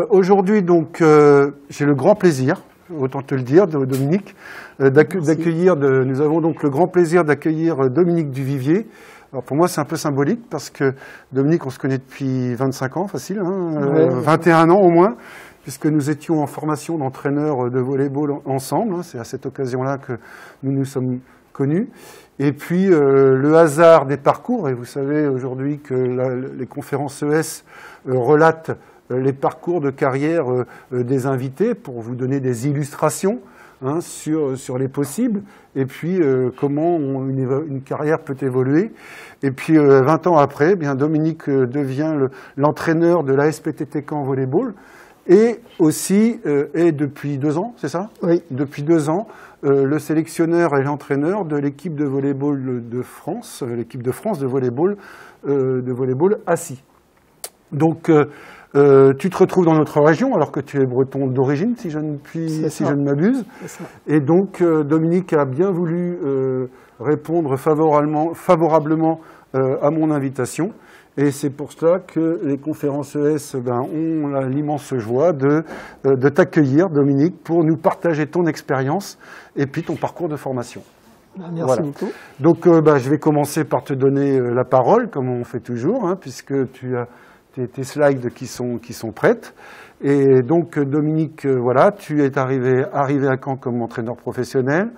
Aujourd'hui, donc, j'ai le grand plaisir, autant te le dire, Dominique, d'accueillir. Nous avons donc le grand plaisir d'accueillir Dominique Duvivier. Alors pour moi, c'est un peu symbolique parce que Dominique, on se connaît depuis 25 ans, facile, hein, ouais. 21 ans au moins, puisque nous étions en formation d'entraîneurs de volley-ball ensemble. Hein, c'est à cette occasion-là que nous nous sommes connus. Et puis, le hasard des parcours, et vous savez aujourd'hui que les conférences ES relatent les parcours de carrière des invités pour vous donner des illustrations hein, sur les possibles et puis comment une carrière peut évoluer. Et puis 20 ans après, bien, Dominique devient l'entraîneur de l'ASPTT Caen Volleyball et aussi, et depuis 2 ans, c'est ça? Oui. Depuis 2 ans, le sélectionneur et l'entraîneur de l'équipe de volleyball de France, l'équipe de France de volleyball assis. Donc, tu te retrouves dans notre région, alors que tu es breton d'origine, si je ne m'abuse. Et donc, Dominique a bien voulu répondre favorablement à mon invitation. Et c'est pour cela que les conférences ES ont l'immense joie de t'accueillir, Dominique, pour nous partager ton expérience et puis ton parcours de formation. Merci beaucoup. Donc, je vais commencer par te donner la parole, comme on fait toujours, hein, puisque tu as tes slides qui sont prêtes. Et donc, Dominique, voilà, tu es arrivé à Caen comme entraîneur professionnel.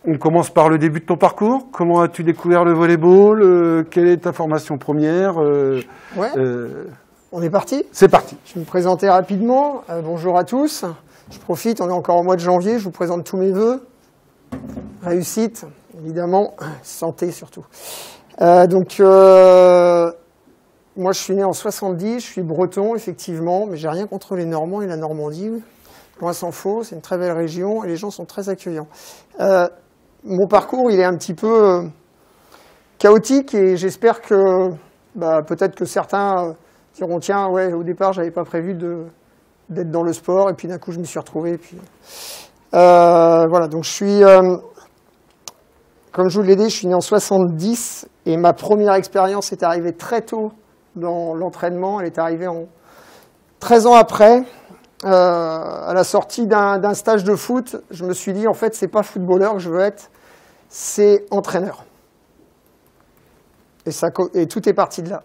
On commence par le début de ton parcours. Comment as-tu découvert le volleyball? Quelle est ta formation première? On est parti? C'est parti. Je vais me présenter rapidement. Bonjour à tous. Je profite, on est encore au mois de janvier. Je vous présente tous mes vœux. Réussite, évidemment. Santé, surtout. Moi, je suis né en 70, je suis breton, effectivement, mais j'ai rien contre les Normands et la Normandie. Loin s'en faut, c'est une très belle région et les gens sont très accueillants. Mon parcours, il est un petit peu chaotique et j'espère que peut-être que certains diront tiens, ouais, au départ, j'avais pas prévu d'être dans le sport et puis d'un coup, je m'y suis retrouvé. Et puis, voilà, donc je suis, comme je vous l'ai dit, je suis né en 70 et ma première expérience est arrivée très tôt dans l'entraînement. Elle est arrivée 13 ans après. À la sortie d'un stage de foot, je me suis dit, en fait, c'est pas footballeur que je veux être, c'est entraîneur. Et tout est parti de là.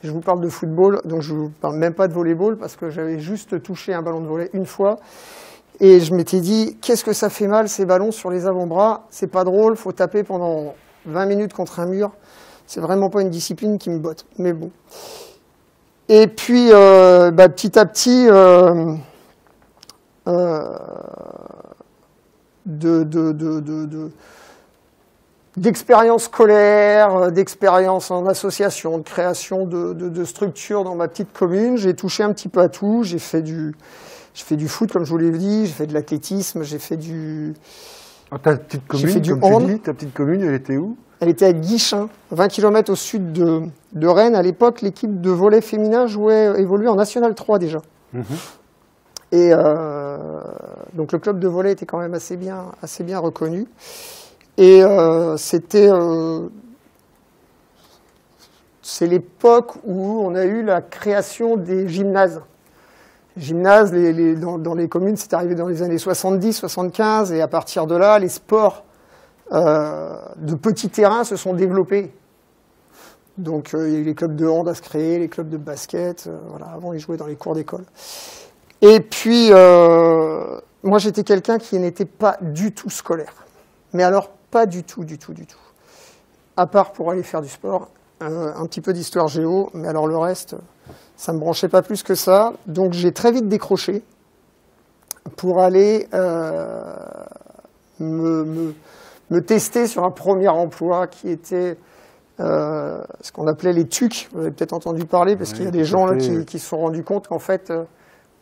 Je vous parle de football, donc je ne vous parle même pas de volleyball, parce que j'avais juste touché un ballon de volley une fois. Et je m'étais dit, qu'est-ce que ça fait mal, ces ballons sur les avant-bras? C'est pas drôle, faut taper pendant 20 minutes contre un mur. C'est vraiment pas une discipline qui me botte, mais bon. Et puis, petit à petit, d'expérience scolaire, d'expérience en association, de création de structures dans ma petite commune, j'ai touché un petit peu à tout. J'ai fait du foot, comme je vous l'ai dit, j'ai fait de l'athlétisme, j'ai fait du... Ta petite commune, ta petite commune, elle était où? Elle était à Guichen, 20 km au sud de Rennes. À l'époque, l'équipe de volley féminin évoluait en National 3 déjà. Mmh. Et donc le club de volley était quand même assez bien reconnu. Et c'est l'époque où on a eu la création des gymnases. Les gymnases, dans les communes, c'est arrivé dans les années 70, 75, et à partir de là, les sports de petits terrains se sont développés. Donc il y a eu les clubs de hand à se créer, les clubs de basket, voilà, avant ils jouaient dans les cours d'école. Et puis moi j'étais quelqu'un qui n'était pas du tout scolaire. Mais alors pas du tout. À part pour aller faire du sport, un petit peu d'histoire géo, mais alors le reste, ça ne me branchait pas plus que ça. Donc j'ai très vite décroché pour aller me tester sur un premier emploi qui était ce qu'on appelait les TUC. Vous avez peut-être entendu parler, parce qu'il y a des gens là, qui se sont rendus compte qu'en fait,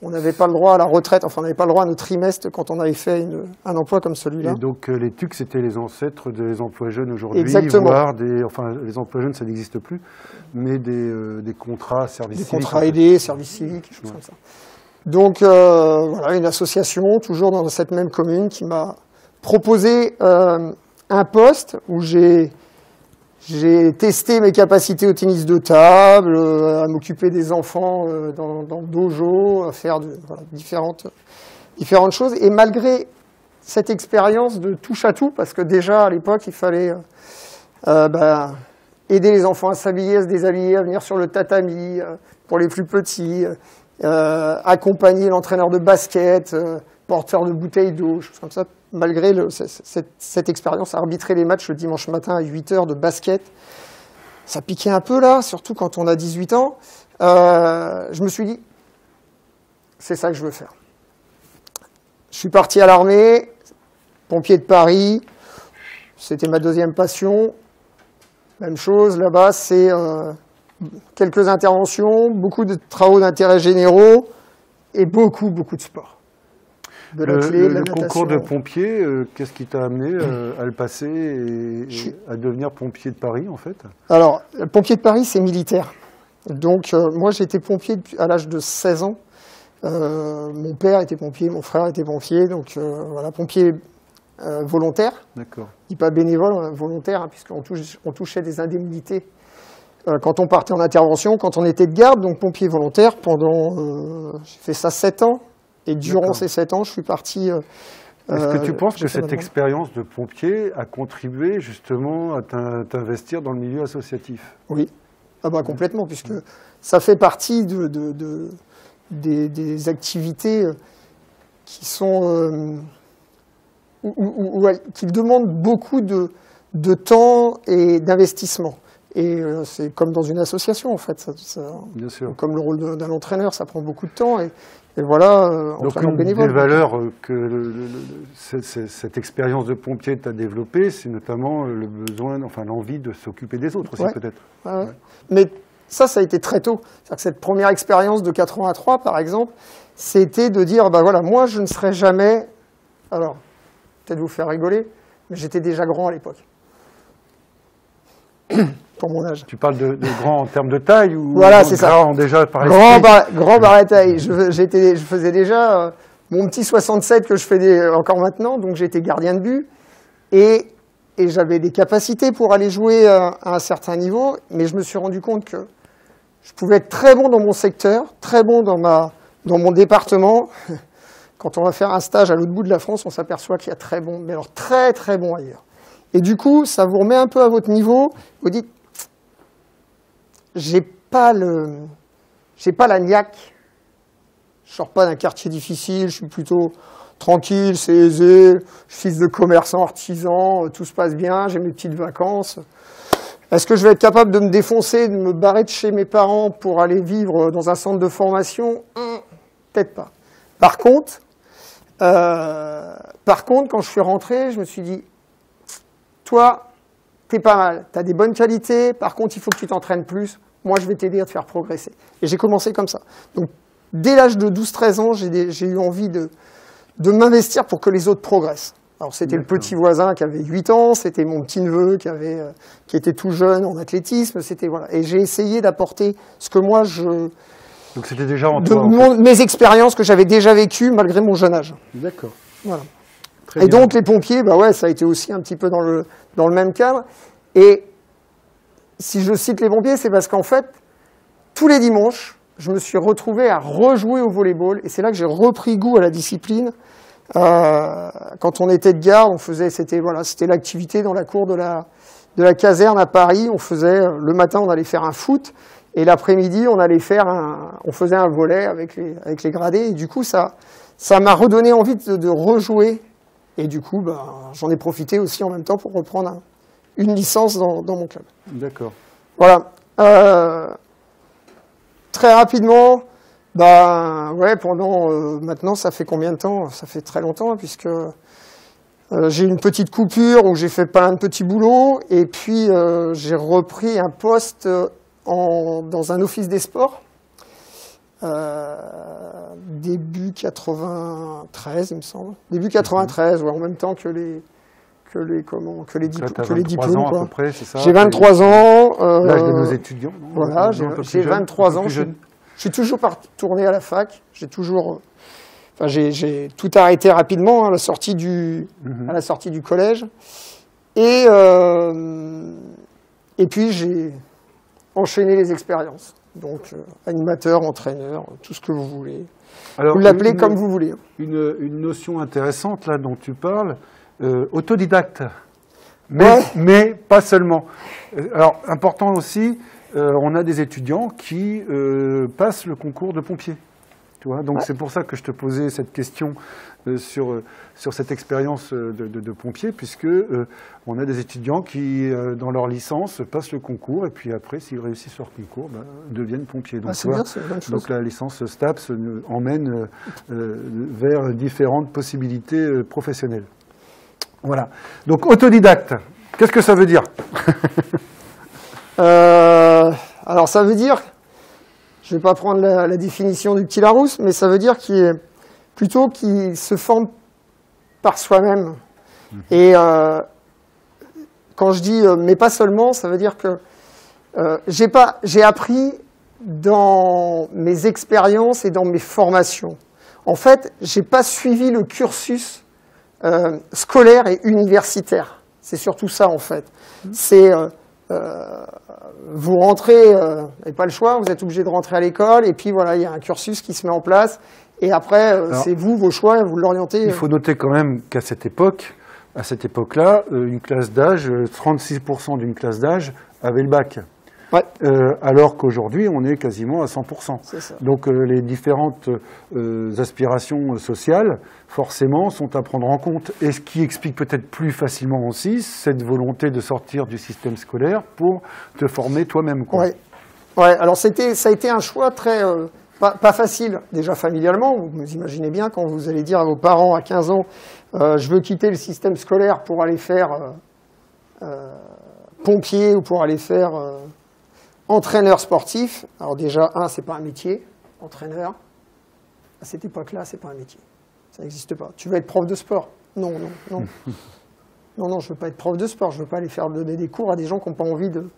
on n'avait pas le droit à la retraite, enfin on n'avait pas le droit à notre trimestre quand on avait fait un emploi comme celui-là. Et donc les TUC, c'était les ancêtres des emplois jeunes aujourd'hui. Exactement. Voire les emplois jeunes, ça n'existe plus, mais des contrats services civiques. Des contrats aidés, services civiques, des choses comme ça. Donc voilà, une association, toujours dans cette même commune, qui m'a proposé un poste où j'ai J'ai testé mes capacités au tennis de table, à m'occuper des enfants dans le dojo, à faire voilà, différentes choses. Et malgré cette expérience de touche à tout, parce que déjà à l'époque, il fallait aider les enfants à s'habiller, à se déshabiller, à venir sur le tatami pour les plus petits, accompagner l'entraîneur de basket, porteur de bouteilles d'eau, choses comme ça. Malgré cette expérience, arbitrer les matchs le dimanche matin à 8h de basket, ça piquait un peu là, surtout quand on a 18 ans. Je me suis dit, c'est ça que je veux faire. Je suis parti à l'armée, pompier de Paris, c'était ma deuxième passion. Même chose, là-bas, c'est quelques interventions, beaucoup de travaux d'intérêt généraux et beaucoup de sport. De la clé, de la natation. Concours de pompier, qu'est-ce qui t'a amené à le passer et à devenir pompier de Paris, en fait? Alors, pompier de Paris, c'est militaire. Donc, moi, j'ai été pompier à l'âge de 16 ans. Mon père était pompier, mon frère était pompier. Donc, voilà, pompier volontaire. D'accord. Je dis pas bénévole, volontaire, hein, puisqu'on touchait des indemnités quand on partait en intervention, quand on était de garde. Donc, pompier volontaire pendant... j'ai fait ça 7 ans. Et durant ces 7 ans, je suis parti... Est-ce que tu penses que cette expérience de pompier a contribué justement à t'investir dans le milieu associatif? Oui, complètement, puisque ça fait partie des activités qui sont... qui demandent beaucoup de temps et d'investissement. Et c'est comme dans une association, en fait. Bien sûr. Comme le rôle d'un entraîneur, ça prend beaucoup de temps. Et voilà, donc une des valeurs que cette expérience de pompier t'a développée, c'est notamment le besoin, enfin l'envie de s'occuper des autres aussi, peut-être. Ouais. Mais ça a été très tôt. C'est-à-dire que cette première expérience de 83, par exemple, c'était de dire, voilà, moi je ne serai jamais... Alors, peut-être vous faire rigoler, mais j'étais déjà grand à l'époque. Pour mon âge. Tu parles de grand en termes de taille ou voilà, c'est ça. Déjà par grand barret taille. Je faisais déjà mon petit 67 que je fais encore maintenant, donc j'étais gardien de but et j'avais des capacités pour aller jouer à un certain niveau, mais je me suis rendu compte que je pouvais être très bon dans mon secteur, très bon dans mon département. Quand on va faire un stage à l'autre bout de la France, on s'aperçoit qu'il y a très bon, mais alors très très bon ailleurs. Et du coup, ça vous remet un peu à votre niveau. Vous dites, j'ai pas la niaque. Je sors pas d'un quartier difficile. Je suis plutôt tranquille, c'est aisé. Je suis fils de commerçant, artisan. Tout se passe bien. J'ai mes petites vacances. Est-ce que je vais être capable de me défoncer, de me barrer de chez mes parents pour aller vivre dans un centre de formation? Peut-être pas. Par contre, quand je suis rentré, je me suis dit, toi, t'es pas mal, t'as des bonnes qualités, par contre, il faut que tu t'entraînes plus. Moi, je vais t'aider à te faire progresser. Et j'ai commencé comme ça. Donc, dès l'âge de 12-13 ans, j'ai eu envie de m'investir pour que les autres progressent. Alors, c'était le petit voisin qui avait 8 ans, c'était mon petit-neveu qui était tout jeune en athlétisme, voilà. Et j'ai essayé d'apporter ce que moi, donc, c'était déjà en toi, mes expériences que j'avais déjà vécues malgré mon jeune âge. D'accord. Voilà. Et donc, les pompiers, ça a été aussi un petit peu dans le même cadre. Et si je cite les pompiers, c'est parce qu'en fait, tous les dimanches, je me suis retrouvé à rejouer au volleyball. Et c'est là que j'ai repris goût à la discipline. Quand on était de garde, c'était l'activité dans la cour de la caserne à Paris. Le matin, on allait faire un foot. Et l'après-midi, on faisait un volley avec les gradés. Et du coup, ça m'a redonné envie de rejouer. Et du coup, j'en ai profité aussi en même temps pour reprendre une licence dans mon club. D'accord. Voilà. Très rapidement, pendant maintenant, ça fait combien de temps? Ça fait très longtemps, puisque j'ai eu une petite coupure où j'ai fait plein de petits boulots, et puis j'ai repris un poste dans un office des sports. Début 93, il me semble. Début 93, en même temps que les diplômes. Ans, à peu près, c'est ça? J'ai 23 ans. L'âge de nos étudiants. Voilà, j'ai 23 ans. Je suis toujours retourné à la fac. J'ai tout arrêté rapidement à la sortie du collège. Et Et puis j'ai enchaîné les expériences. Donc animateur, entraîneur, tout ce que vous voulez. Alors, vous l'appelez comme vous voulez. Une notion intéressante là dont tu parles, autodidacte. Mais pas seulement. Alors, important aussi, on a des étudiants qui passent le concours de pompier. Tu vois, donc c'est pour ça que je te posais cette question sur cette expérience de pompier, puisque on a des étudiants qui, dans leur licence, passent le concours, et puis après, s'ils réussissent leur concours, deviennent pompiers. Donc, donc la licence STAPS emmène vers différentes possibilités professionnelles. Voilà. Donc autodidacte, qu'est-ce que ça veut dire? Alors ça veut dire, je ne vais pas prendre la définition du petit Larousse, mais ça veut dire qu'il se forme par soi-même. Et quand je dis mais pas seulement, ça veut dire que j'ai appris dans mes expériences et dans mes formations. En fait, j'ai pas suivi le cursus scolaire et universitaire. C'est surtout ça, en fait. C'est vous rentrez, vous n'avez pas le choix, vous êtes obligé de rentrer à l'école, et puis voilà, il y a un cursus qui se met en place, et après, c'est vous, vos choix, vous l'orientez. Il faut noter quand même qu'à cette époque-là, une classe d'âge, 36% d'une classe d'âge avait le bac. Ouais. Alors qu'aujourd'hui, on est quasiment à 100%. C'est ça. Donc les différentes aspirations sociales, forcément, sont à prendre en compte. Et ce qui explique peut-être plus facilement aussi cette volonté de sortir du système scolaire pour te former toi-même. Ouais. Alors ça a été un choix très pas facile, déjà familialement. Vous imaginez bien quand vous allez dire à vos parents à 15 ans, je veux quitter le système scolaire pour aller faire pompier ou pour aller faire entraîneur sportif. Alors déjà, c'est pas un métier, entraîneur. À cette époque-là, c'est pas un métier. Ça n'existe pas. Tu veux être prof de sport? Non. Non, je veux pas être prof de sport. Je veux pas aller faire donner des cours à des gens qui n'ont pas envie de...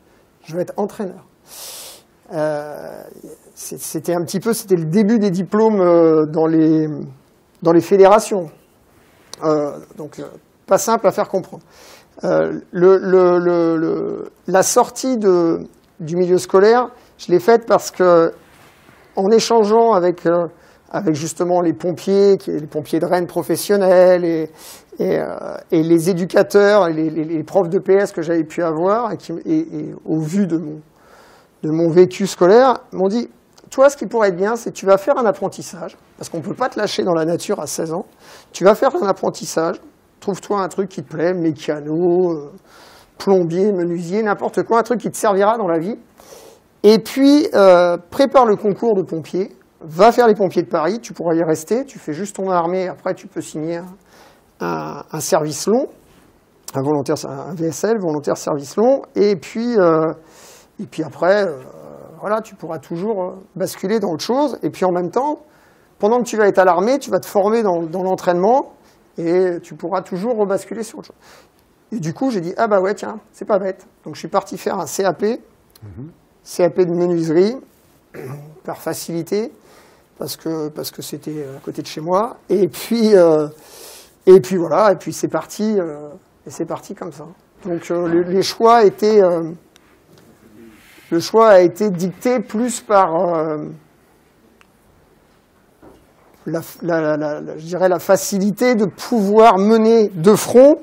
Je veux être entraîneur. C'était le début des diplômes dans les fédérations. Donc, pas simple à faire comprendre. La sortie du milieu scolaire, je l'ai faite parce que, en échangeant avec justement les pompiers de Rennes professionnels et les éducateurs et les profs de PS que j'avais pu avoir, et au vu de mon vécu scolaire, m'ont dit, toi, ce qui pourrait être bien, c'est que tu vas faire un apprentissage, parce qu'on ne peut pas te lâcher dans la nature à 16 ans, tu vas faire un apprentissage, trouve-toi un truc qui te plaît, mécano, plombier, menuisier, n'importe quoi, un truc qui te servira dans la vie. Et puis, prépare le concours de pompier, va faire les pompiers de Paris, tu pourras y rester, tu fais juste ton armée, après tu peux signer un service long, un VSL, volontaire service long, et puis après, voilà, tu pourras toujours basculer dans autre chose, et puis en même temps, pendant que tu vas être à l'armée, tu vas te former dans l'entraînement, et tu pourras toujours rebasculer sur autre chose. Et du coup, j'ai dit, ah bah ouais, tiens, c'est pas bête. Donc je suis parti faire un CAP, CAP de menuiserie, par facilité, parce que c'était à côté de chez moi. Et puis voilà, et puis c'est parti comme ça. Donc le choix a été dicté plus par je dirais la facilité de pouvoir mener de front,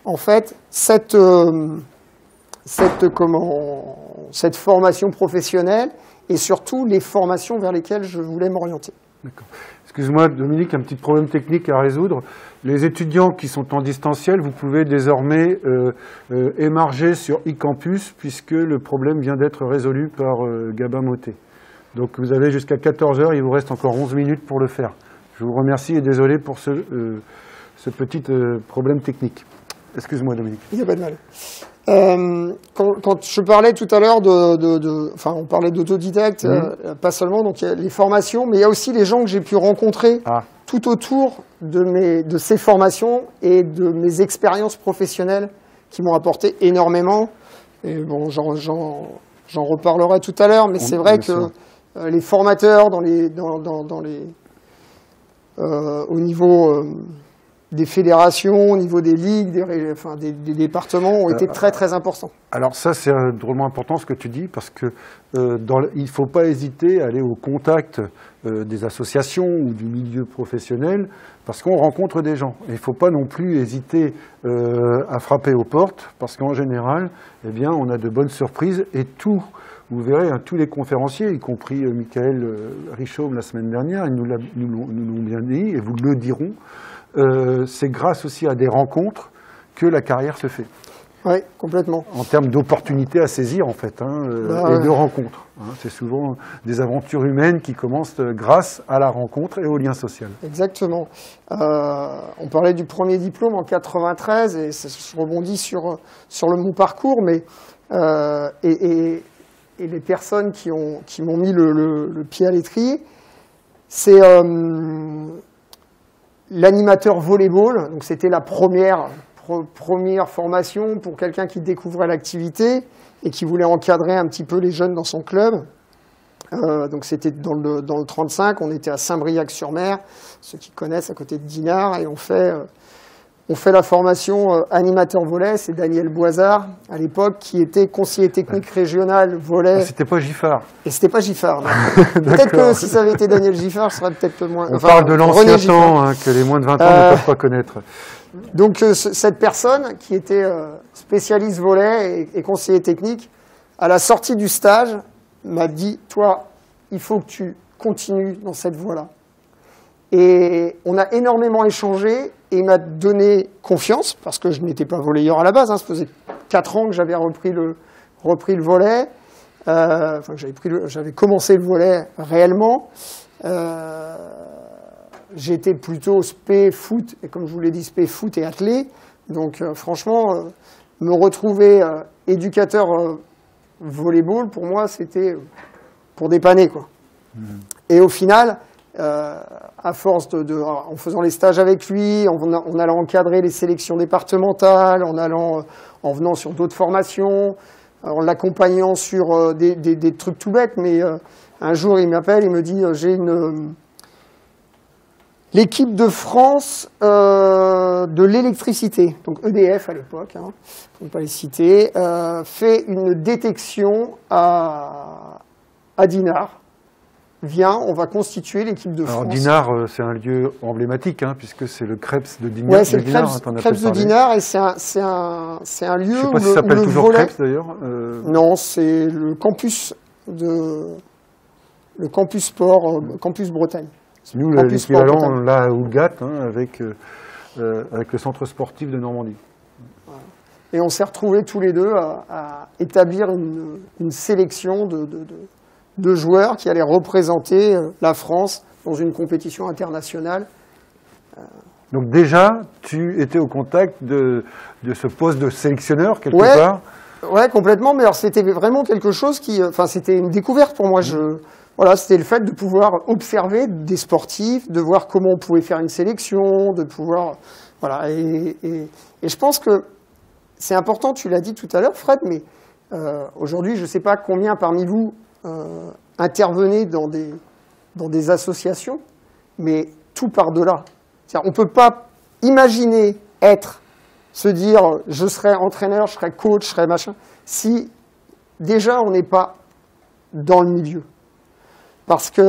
en fait, cette formation professionnelle et surtout les formations vers lesquelles je voulais m'orienter. D'accord. Excuse-moi, Dominique, un petit problème technique à résoudre. Les étudiants qui sont en distanciel, vous pouvez désormais émarger sur e-campus puisque le problème vient d'être résolu par Gabin Motet. Donc vous avez jusqu'à 14 h, il vous reste encore 11 minutes pour le faire. Je vous remercie et désolé pour ce petit problème technique. Excuse-moi, Dominique. Il n'y a pas de mal. Quand je parlais tout à l'heure on parlait d'autodidacte, pas seulement, donc il y a les formations, mais il y a aussi les gens que j'ai pu rencontrer tout autour de ces formations et de mes expériences professionnelles qui m'ont apporté énormément. Et bon, j'en reparlerai tout à l'heure, mais c'est vrai que les formateurs au niveau des fédérations, au niveau des ligues, des départements ont été très très importants. Alors ça, c'est drôlement important ce que tu dis, parce que il ne faut pas hésiter à aller au contact des associations ou du milieu professionnel, parce qu'on rencontre des gens. Et il ne faut pas non plus hésiter à frapper aux portes, parce qu'en général, eh bien, on a de bonnes surprises et tout. Vous verrez, tous les conférenciers, y compris Michael Richaume la semaine dernière, ils nous l'ont bien dit, et vous le diront, c'est grâce aussi à des rencontres que la carrière se fait. Oui, complètement. En termes d'opportunités à saisir, en fait, et de rencontres. C'est souvent des aventures humaines qui commencent grâce à la rencontre et au lien social. Exactement. On parlait du premier diplôme en 93, et je rebondis sur mon parcours, mais et les personnes qui m'ont mis le pied à l'étrier, c'est l'animateur volleyball. Donc c'était la première formation pour quelqu'un qui découvrait l'activité et qui voulait encadrer un petit peu les jeunes dans son club. Donc c'était dans le 35, on était à Saint-Briac-sur-Mer, ceux qui connaissent, à côté de Dinard, et on fait la formation animateur volley. C'est Daniel Boisard, à l'époque, qui était conseiller technique régional volley. C'était pas Giffard. Et c'était pas Giffard, non. Peut-être que si ça avait été Daniel Giffard, je serais peut-être moins... On parle de l'ancien temps, que les moins de 20 ans ne peuvent pas connaître. Donc cette personne, qui était spécialiste volley et conseiller technique, à la sortie du stage, m'a dit, toi, il faut que tu continues dans cette voie-là. Et on a énormément échangé, et il m'a donné confiance, parce que je n'étais pas volleyeur à la base. Ça faisait 4 ans que j'avais repris le volley. J'avais commencé le volley réellement. J'étais plutôt spé foot, et comme je vous l'ai dit, spé foot et athlé. Donc franchement, me retrouver éducateur volleyball, pour moi, c'était pour dépanner, quoi. Et au final, à force en faisant les stages avec lui, en allant encadrer les sélections départementales, en venant sur d'autres formations, en l'accompagnant sur des trucs tout bêtes, mais un jour il m'appelle, il me dit j'ai l'équipe de France de l'électricité, donc EDF à l'époque, faut pas les citer, fait une détection à Dinard. Viens, on va constituer l'équipe de France. Alors Dinard, c'est un lieu emblématique, puisque c'est le Krebs de Dinard. Oui, c'est le Krebs de Dinard, et c'est un lieu où le volley... Je ne sais pas si ça s'appelle toujours Krebs d'ailleurs. Non, c'est le campus sport, campus Bretagne. Nous, l'équivalent là à Oulgat, avec le centre sportif de Normandie. Et on s'est retrouvés tous les deux à établir une sélection de joueurs qui allaient représenter la France dans une compétition internationale. Donc déjà, tu étais au contact de ce poste de sélectionneur, quelque part. Oui, complètement, mais alors c'était vraiment quelque chose c'était une découverte pour moi. Voilà, c'était le fait de pouvoir observer des sportifs, de voir comment on pouvait faire une sélection, de pouvoir... Voilà, et je pense que c'est important, tu l'as dit tout à l'heure, Fred, mais aujourd'hui, je ne sais pas combien parmi vous intervenez dans des associations, mais tout par-delà. On ne peut pas imaginer se dire je serai entraîneur, je serai coach, je serai machin, si déjà on n'est pas dans le milieu. Parce qu'on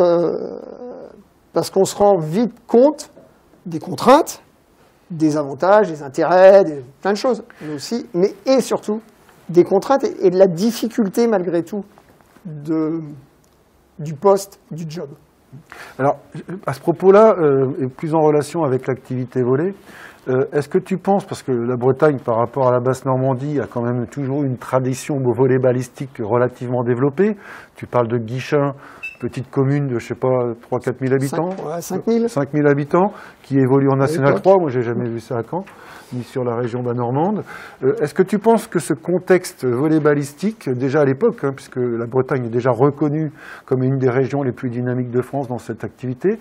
se rend vite compte des contraintes, des avantages, des intérêts, plein de choses, et surtout des contraintes et de la difficulté malgré tout du poste, du job. Alors, à ce propos-là, et plus en relation avec l'activité volley, est-ce que tu penses, parce que la Bretagne, par rapport à la Basse-Normandie, a quand même toujours une tradition volleybalistique relativement développée. Tu parles de Guichin, petite commune de, je sais pas, 3-4 000 habitants. 5 000. 5 000 habitants, qui évolue en National 3. Moi, j'ai jamais vu ça à Caen, ni sur la région bas-normande. Est-ce que tu penses que ce contexte volleybalistique, déjà à l'époque, puisque la Bretagne est déjà reconnue comme une des régions les plus dynamiques de France dans cette activité,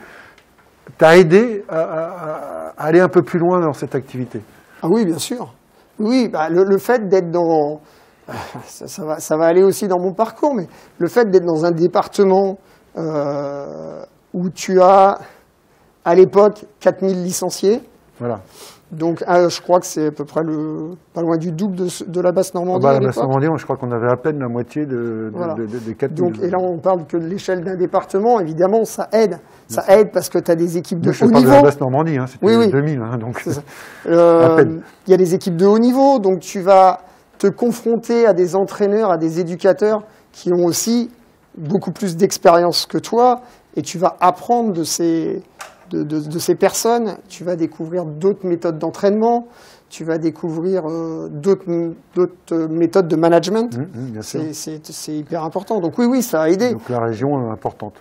t'a aidé à aller un peu plus loin dans cette activité? Ah oui, bien sûr. Oui, le fait d'être dans... Ça va aller aussi dans mon parcours, mais le fait d'être dans un département où tu as, à l'époque, 4000 licenciés, voilà. Donc, je crois que c'est à peu près pas loin du double de la Basse-Normandie. La Basse-Normandie, je crois qu'on avait à peine la moitié des 4 000. Donc, et là, on parle que de l'échelle d'un département. Évidemment, ça aide. Ça aide parce que tu as des équipes de haut niveau. Je parle de la Basse-Normandie, c'était 2000. Donc, à peine. Il y a des équipes de haut niveau, donc tu vas te confronter à des entraîneurs, à des éducateurs qui ont aussi beaucoup plus d'expérience que toi, et tu vas apprendre de ces personnes, tu vas découvrir d'autres méthodes d'entraînement, tu vas découvrir d'autres méthodes de management. C'est hyper important. Donc oui, ça a aidé. Donc la région est importante.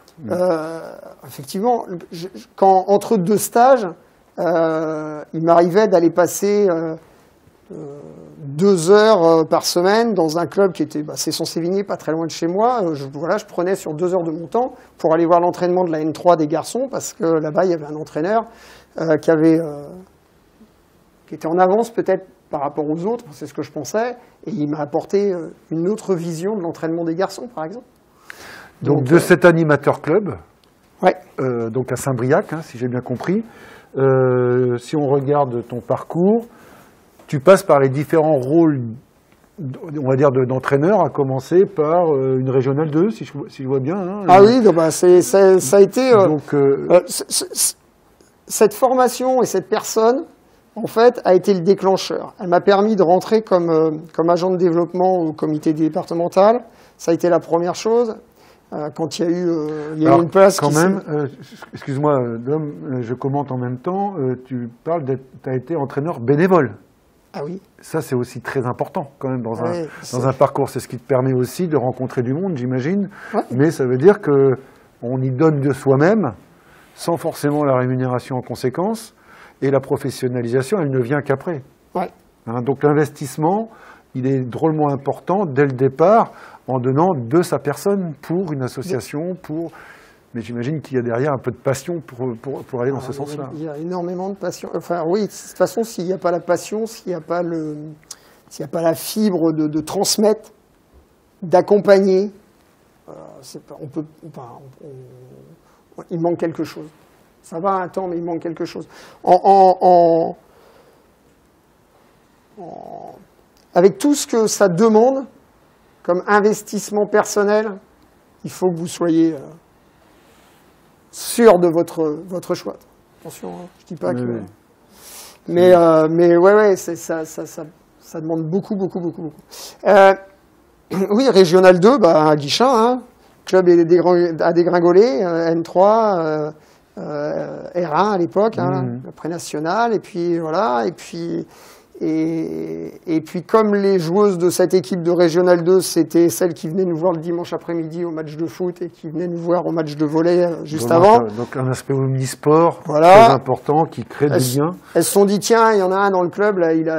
Effectivement, entre 2 stages, il m'arrivait d'aller passer 2 heures par semaine dans un club qui était c'est Sévigné, pas très loin de chez moi. Je prenais sur 2 heures de mon temps pour aller voir l'entraînement de la N3 des garçons, parce que là-bas, il y avait un entraîneur qui était en avance peut-être par rapport aux autres, c'est ce que je pensais, et il m'a apporté une autre vision de l'entraînement des garçons, par exemple. Donc de cet animateur club, ouais. Donc à Saint-Briac, si j'ai bien compris, si on regarde ton parcours, tu passes par les différents rôles, on va dire, d'entraîneur, à commencer par une régionale 2, si je vois bien. Oui, ça a été... cette formation et cette personne, en fait, a été le déclencheur. Elle m'a permis de rentrer comme agent de développement au comité départemental. Ça a été la première chose. Quand il y a eu, une place quand même, excuse-moi, Dom, je commente en même temps, tu parles tu as été entraîneur bénévole. Ah oui. Ça, c'est aussi très important quand même dans un parcours. C'est ce qui te permet aussi de rencontrer du monde, j'imagine. Ouais. Mais ça veut dire qu'on y donne de soi-même, sans forcément la rémunération en conséquence. Et la professionnalisation, elle ne vient qu'après. Ouais. Donc l'investissement, il est drôlement important dès le départ, en donnant de sa personne pour une association, Mais j'imagine qu'il y a derrière un peu de passion pour aller dans ce sens-là. Il y a énormément de passion. Enfin oui, de toute façon, s'il n'y a pas la passion, s'il n'y a pas la fibre de transmettre, d'accompagner, il manque quelque chose. Ça va un temps, mais il manque quelque chose. Avec tout ce que ça demande comme investissement personnel, il faut que vous soyez sûr de votre choix. Attention, je dis pas que... Oui. Mais ouais, ça demande beaucoup. Oui, Régional 2, à Guichin, club à dégringoler, N3, R1 à l'époque, la pré-nationale, et puis voilà, et puis comme les joueuses de cette équipe de Régional 2, c'était celles qui venaient nous voir le dimanche après-midi au match de foot et qui venaient nous voir au match de volley juste avant. Donc un aspect omnisport très important qui crée des liens. Elles se sont dit, tiens, il y en a un dans le club, là, il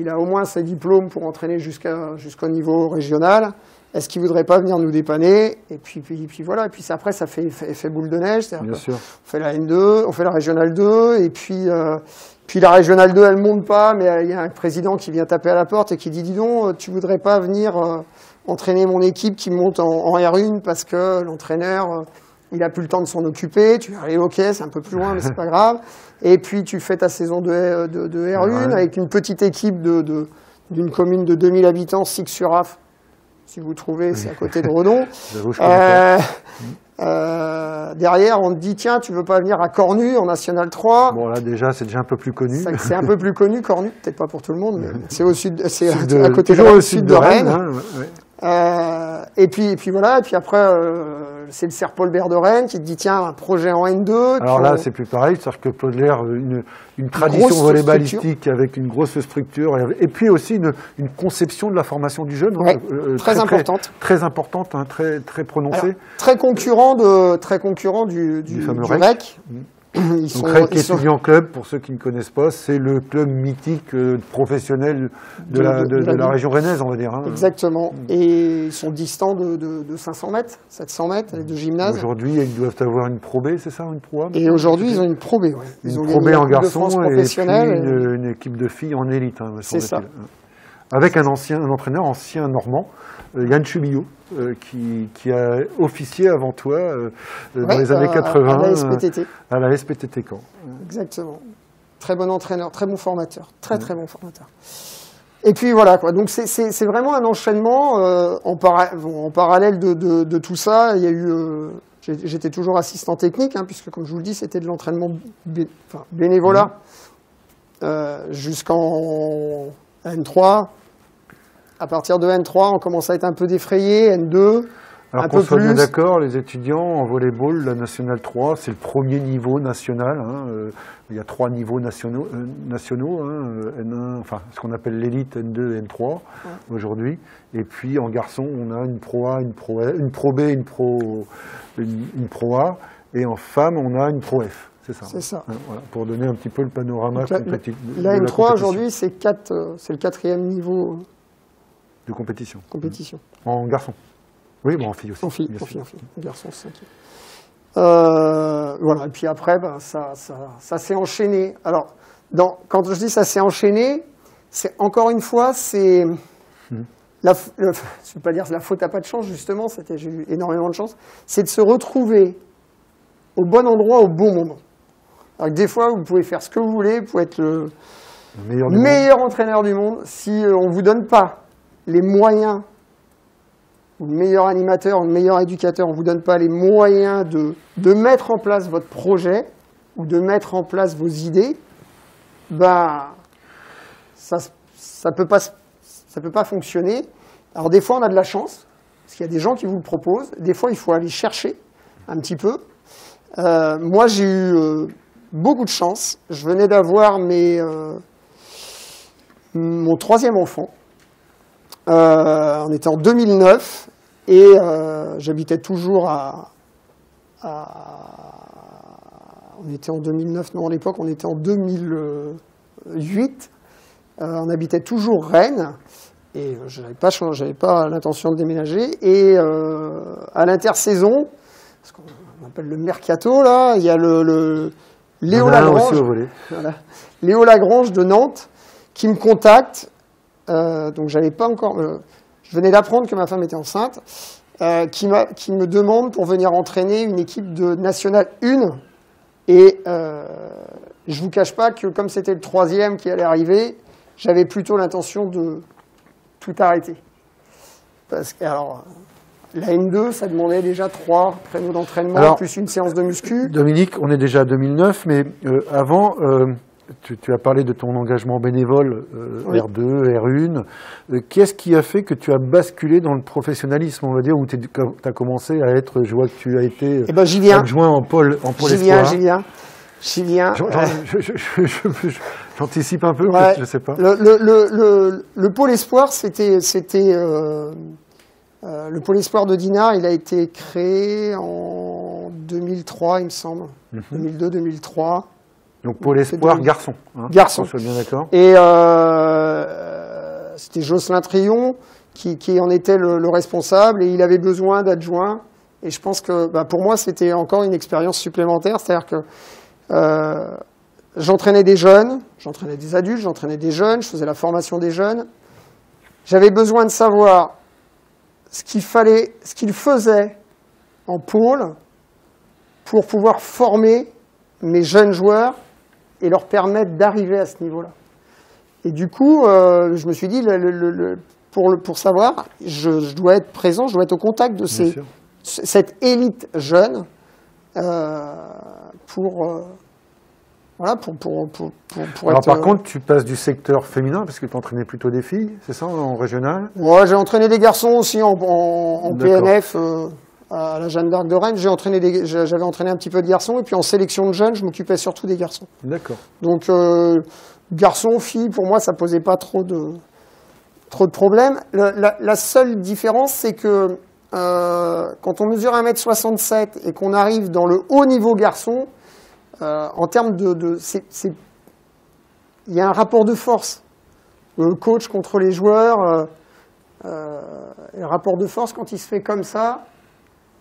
a au moins ses diplômes pour entraîner jusqu'au niveau régional. Est-ce qu'il ne voudrait pas venir nous dépanner? Et puis voilà. Et puis après, ça fait boule de neige. Bien sûr. On fait la N2, on fait la Régionale 2, et puis la Régionale 2, elle ne monte pas, mais il y a un président qui vient taper à la porte et qui dit, dis donc, tu ne voudrais pas venir entraîner mon équipe qui monte en R1 parce que l'entraîneur, il n'a plus le temps de s'en occuper. Tu vas aller, ok, c'est un peu plus loin, mais c'est pas grave. Et puis tu fais ta saison de R1 avec une petite équipe d'une commune de 2000 habitants, Six-sur-Af. Si vous trouvez, c'est à côté de Redon. Derrière, on te dit, tiens, tu veux pas venir à Cornu, en National 3? Bon, là, c'est déjà un peu plus connu. C'est un peu plus connu, Cornu, peut-être pas pour tout le monde, mais c'est au sud, c'est à côté au sud de Rennes. Et puis voilà, et puis après, c'est le CER Paul Bert de Rennes qui te dit, tiens, un projet en N2. Alors là, c'est plus pareil, c'est-à-dire que Paul Bert, une tradition volleybalistique avec une grosse structure, et puis aussi une conception de la formation du jeune. Très importante. Très importante, très prononcée. Alors, très concurrent du fameux REC. Donc REC Étudiant Club, pour ceux qui ne connaissent pas, c'est le club mythique professionnel de la région rennaise, on va dire. Exactement. Et ils sont distants de 500 mètres, 700 mètres de gymnase. Aujourd'hui, ils doivent avoir une Pro B, c'est ça, une Pro A? Et aujourd'hui, ils ont une Pro B, ouais. Ils ont Pro B en garçon et puis une équipe de filles en élite. C'est ça. Avec un entraîneur ancien normand, Yann Chubillot, qui a officié avant toi dans les années 80 à la SPTT. À la SPTT Caen. Exactement. Très bon entraîneur, très bon formateur, très bon formateur. Et puis voilà quoi. Donc c'est vraiment un enchaînement en parallèle de tout ça. Il y a eu, j'étais toujours assistant technique, hein, puisque comme je vous le dis, c'était de l'entraînement bénévolat jusqu'en N3. À partir de N3, on commence à être un peu défrayé, N2. Alors qu'on soit bien d'accord, les étudiants en volleyball, la Nationale 3, c'est le premier niveau national. Hein, il y a 3 niveaux nationaux, N1, enfin ce qu'on appelle l'élite, N2 et N3 aujourd'hui. Et puis en garçon, on a une Pro A, une Pro B, une Pro A. Et en femme, on a une Pro F. C'est ça. C'est ça. Voilà, pour donner un petit peu le panorama compétitif. La N3 aujourd'hui, c'est le 4e niveau de compétition. En garçon. Oui, bon, en fille aussi. En fille. En garçon, c'est 5e. Voilà, et puis après, ça s'est enchaîné. Alors, quand je dis ça s'est enchaîné, c'est encore une fois, c'est... je ne vais pas dire la faute à pas de chance, justement, j'ai eu énormément de chance, c'est de se retrouver au bon endroit, au bon moment. Alors que des fois, vous pouvez faire ce que vous voulez, vous pouvez être le meilleur entraîneur du monde, si on ne vous donne pas les moyens, ou le meilleur animateur, ou le meilleur éducateur, on ne vous donne pas les moyens de mettre en place votre projet, ou de mettre en place vos idées, ça peut pas fonctionner. Alors des fois, on a de la chance, parce qu'il y a des gens qui vous le proposent. Des fois, il faut aller chercher un petit peu. Moi, j'ai eu beaucoup de chance. Je venais d'avoir mon 3e enfant. On était en 2009 et j'habitais toujours on était en 2009, non à l'époque on était en 2008. On habitait toujours Rennes et j'avais pas l'intention de déménager. Et à l'intersaison, ce qu'on appelle le mercato là, il y a le Léo Lagrange, Léo Lagrange de Nantes qui me contacte. Donc j'avais pas encore, je venais d'apprendre que ma femme était enceinte, qui me demande pour venir entraîner une équipe de Nationale 1. Et je vous cache pas que comme c'était le 3e qui allait arriver, j'avais plutôt l'intention de tout arrêter. Parce que alors la N2, ça demandait déjà 3 créneaux d'entraînement plus une séance de muscu. Dominique, on est déjà à 2009, mais avant. Tu as parlé de ton engagement bénévole R2, R1. Qu'est-ce qui a fait que tu as basculé dans le professionnalisme, on va dire, où tu as commencé à être, je vois que tu as été adjoint en pôle espoir. J'y viens. J'anticipe un peu, ouais, je ne sais pas. Le pôle espoir, c'était le pôle espoir de Dinard, il a été créé en 2003, il me semble. 2002-2003. Donc pôle espoir garçon. Garçon. On soit bien d'accord. Et c'était Jocelyn Trion qui en était le responsable et il avait besoin d'adjoints. Et je pense que pour moi, c'était encore une expérience supplémentaire. C'est-à-dire que j'entraînais des jeunes, j'entraînais des adultes, j'entraînais des jeunes, je faisais la formation des jeunes. J'avais besoin de savoir ce qu'ils faisaient en pôle pour pouvoir former mes jeunes joueurs et leur permettre d'arriver à ce niveau-là. Et du coup, je me suis dit, pour savoir, je dois être présent, je dois être au contact de cette élite jeune pour Alors, par contre, tu passes du secteur féminin, parce que tu entraînais plutôt des filles, c'est ça, en régional? Ouais, j'ai entraîné des garçons aussi en PNF. À la Jeanne d'Arc de Rennes, j'avais entraîné un petit peu de garçons, et puis en sélection de jeunes, je m'occupais surtout des garçons. D'accord. Donc, garçons, filles, pour moi, ça posait pas trop de problèmes. La seule différence, c'est que quand on mesure 1m67 et qu'on arrive dans le haut niveau garçon, en termes il y a un rapport de force. Le coach contre les joueurs, le rapport de force, quand il se fait comme ça,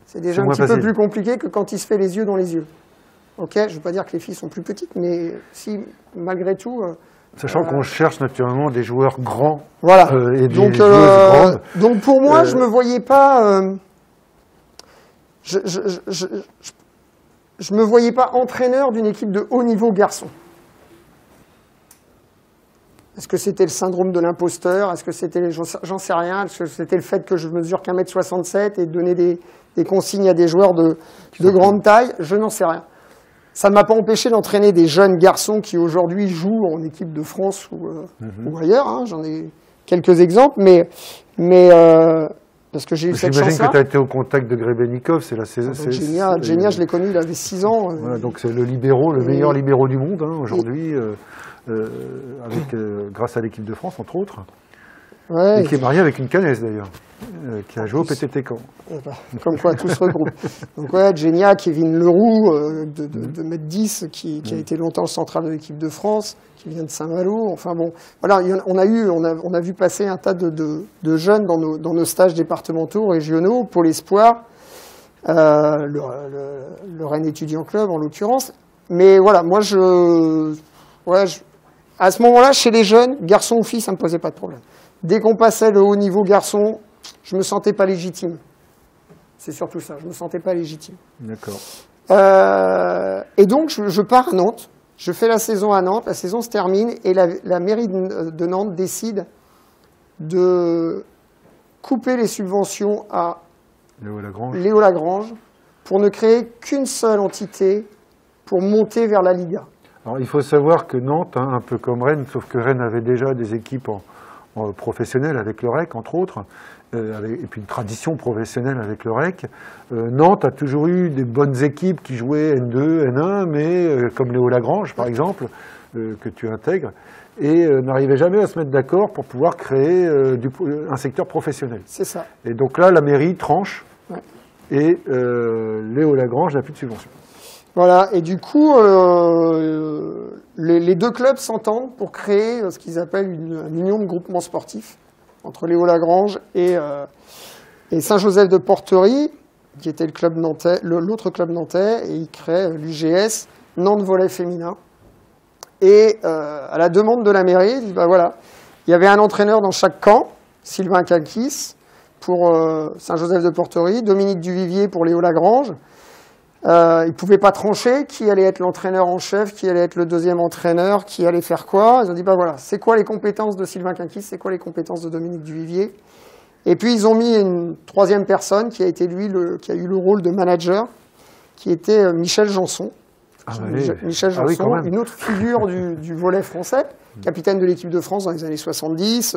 c'est déjà un petit peu plus compliqué que quand il se fait les yeux dans les yeux. Ok, je ne veux pas dire que les filles sont plus petites, mais si, malgré tout... Sachant qu'on cherche naturellement des joueurs grands. Voilà. Et des joueuses grandes. Donc pour moi, je ne me voyais pas... je me voyais pas entraîneur d'une équipe de haut niveau garçon. Est-ce que c'était le syndrome de l'imposteur? Est-ce que c'était, j'en sais rien. Est-ce que c'était le fait que je mesure qu'1m67 et donner des consignes à des joueurs de grande taille? Je n'en sais rien. Ça ne m'a pas empêché d'entraîner des jeunes garçons qui aujourd'hui jouent en équipe de France ou ailleurs. Hein. J'en ai quelques exemples, mais parce que j'ai eu cette chance-là. J'imagine que tu as été au contact de Grebennikov, c'est la saison. Genia, je l'ai connu, il avait 6 ans. Voilà, donc c'est le meilleur libéraux du monde aujourd'hui, grâce à l'équipe de France, entre autres. Ouais, et qui est marié avec une Canaise d'ailleurs, qui a joué au PTT Caen. Comme quoi, tout se regroupe. Donc ouais, Genia, Kevin Leroux, de mètre 10, qui a été longtemps le central de l'équipe de France, qui vient de Saint-Malo. Enfin bon, voilà, on a vu passer un tas de jeunes dans nos stages départementaux, régionaux, pour l'espoir, le Rennes Étudiant Club en l'occurrence. Mais voilà, moi à ce moment-là, chez les jeunes, garçons ou filles, ça me posait pas de problème. Dès qu'on passait le haut niveau garçon, je me sentais pas légitime. C'est surtout ça, je me sentais pas légitime. D'accord. Et donc, je pars à Nantes. Je fais la saison à Nantes, la saison se termine, et la mairie de Nantes décide de couper les subventions à Léo Lagrange pour ne créer qu'une seule entité pour monter vers la Liga. Alors, il faut savoir que Nantes, un peu comme Rennes, sauf que Rennes avait déjà des équipes professionnelles avec le REC, entre autres, et puis une tradition professionnelle avec le REC. Nantes a toujours eu des bonnes équipes qui jouaient N2, N1, mais comme Léo Lagrange, par exemple, que tu intègres, et n'arrivait jamais à se mettre d'accord pour pouvoir créer un secteur professionnel. C'est ça. Et donc là, la mairie tranche, ouais. Et Léo Lagrange n'a plus de subvention. Voilà, et du coup, les deux clubs s'entendent pour créer ce qu'ils appellent une union de groupements sportifs entre Léo Lagrange et Saint-Joseph de Porterie, qui était le club nantais, l'autre club nantais, et ils créent l'UGS, Nantes Volley Féminin. Et à la demande de la mairie, ils disent, bah voilà, il y avait un entraîneur dans chaque camp, Sylvain Calquis pour Saint-Joseph de Porterie, Dominique Duvivier pour Léo Lagrange. Ils ne pouvaient pas trancher qui allait être l'entraîneur en chef, qui allait être le deuxième entraîneur, qui allait faire quoi. Ils ont dit, bah voilà, c'est quoi les compétences de Sylvain Calquis, c'est quoi les compétences de Dominique Duvivier. Et puis ils ont mis une troisième personne qui a été qui a eu le rôle de manager, qui était Michel Janson. Michel Janson, une autre figure du volley français, capitaine de l'équipe de France dans les années 70.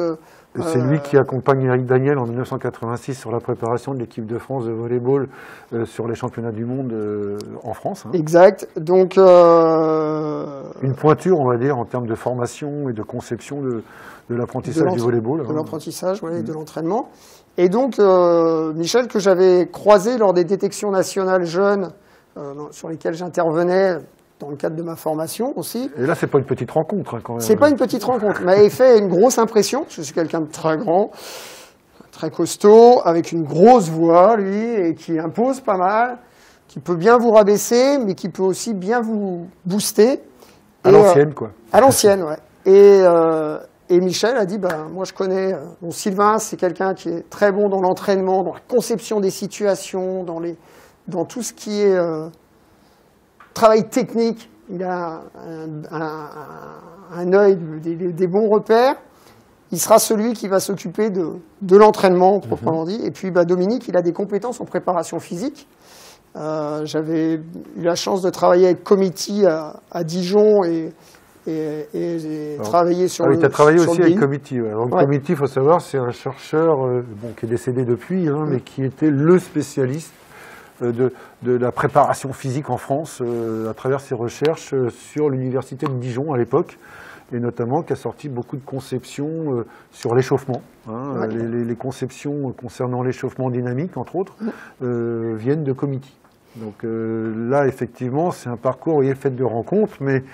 C'est lui qui accompagne Eric Daniel en 1986 sur la préparation de l'équipe de France de volleyball sur les championnats du monde en France. Hein. Exact. Donc, une pointure, on va dire, en termes de formation et de conception de l'apprentissage du volleyball. De l'apprentissage, oui, et de l'entraînement. Et donc, Michel, que j'avais croisé lors des détections nationales jeunes, sur lesquelles j'intervenais dans le cadre de ma formation aussi. Et là, c'est pas une petite rencontre, hein, quand même. C'est pas une petite rencontre. Il m'avait fait une grosse impression. Je suis quelqu'un de très grand, très costaud, avec une grosse voix, lui, et qui impose pas mal, qui peut bien vous rabaisser, mais qui peut aussi bien vous booster. À l'ancienne, quoi. À l'ancienne, ouais. Et Michel a dit, moi je connais, Sylvain, c'est quelqu'un qui est très bon dans l'entraînement, dans la conception des situations, dans tout ce qui est travail technique. Il a un œil, des bons repères. Il sera celui qui va s'occuper de l'entraînement, proprement dit. Et puis Dominique, il a des compétences en préparation physique. J'avais eu la chance de travailler avec Comity à Dijon et j'ai travaillé sur tu as travaillé aussi avec Comity. Ouais. Donc Comity, il faut savoir, c'est un chercheur qui est décédé depuis, mais qui était le spécialiste de la préparation physique en France à travers ses recherches sur l'université de Dijon à l'époque, et notamment qui a sorti beaucoup de conceptions sur l'échauffement. Hein, les conceptions concernant l'échauffement dynamique, entre autres, viennent de Comity. Donc là, effectivement, c'est un parcours fait de rencontres, mais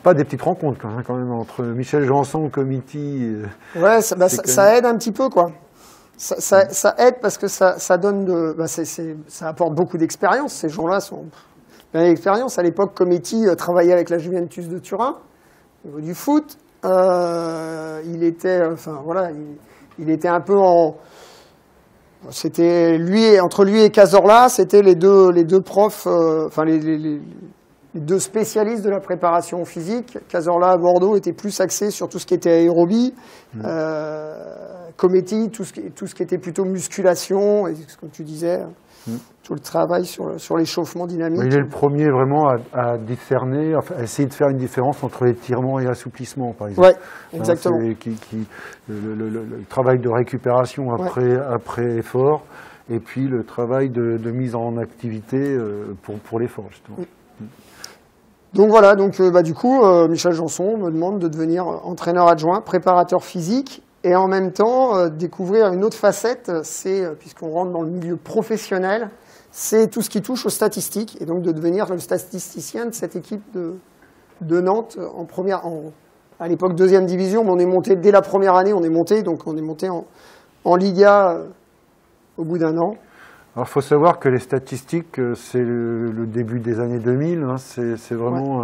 pas des petites rencontres quand même entre Michel Janson, Comity. Ouais, ça aide un petit peu, quoi. Ça aide parce que ça donne ça apporte beaucoup d'expérience. Ces gens-là sont plein d'expérience. À l'époque, Comity travaillait avec la Juventus de Turin au niveau du foot. Il était, il était un peu c'était entre lui et Cazorla, c'était les deux profs, deux spécialistes de la préparation physique. Cazorla à Bordeaux était plus axé sur tout ce qui était aérobie, Cometti, tout ce qui était plutôt musculation, et comme tu disais, tout le travail sur l'échauffement dynamique. Il est le premier vraiment à discerner, enfin, à essayer de faire une différence entre étirement et assouplissement, par exemple. Oui, exactement. Le travail de récupération après effort, et puis le travail de mise en activité pour l'effort, justement. Oui. Donc voilà, du coup, Michel Janson me demande de devenir entraîneur adjoint, préparateur physique, et en même temps découvrir une autre facette, c'est, puisqu'on rentre dans le milieu professionnel, c'est tout ce qui touche aux statistiques, et donc de devenir le statisticien de cette équipe de Nantes à l'époque 2e division, mais on est monté dès la première année, on est monté en Liga au bout d'un an. Alors, il faut savoir que les statistiques, c'est le début des années 2000. Hein, c'est vraiment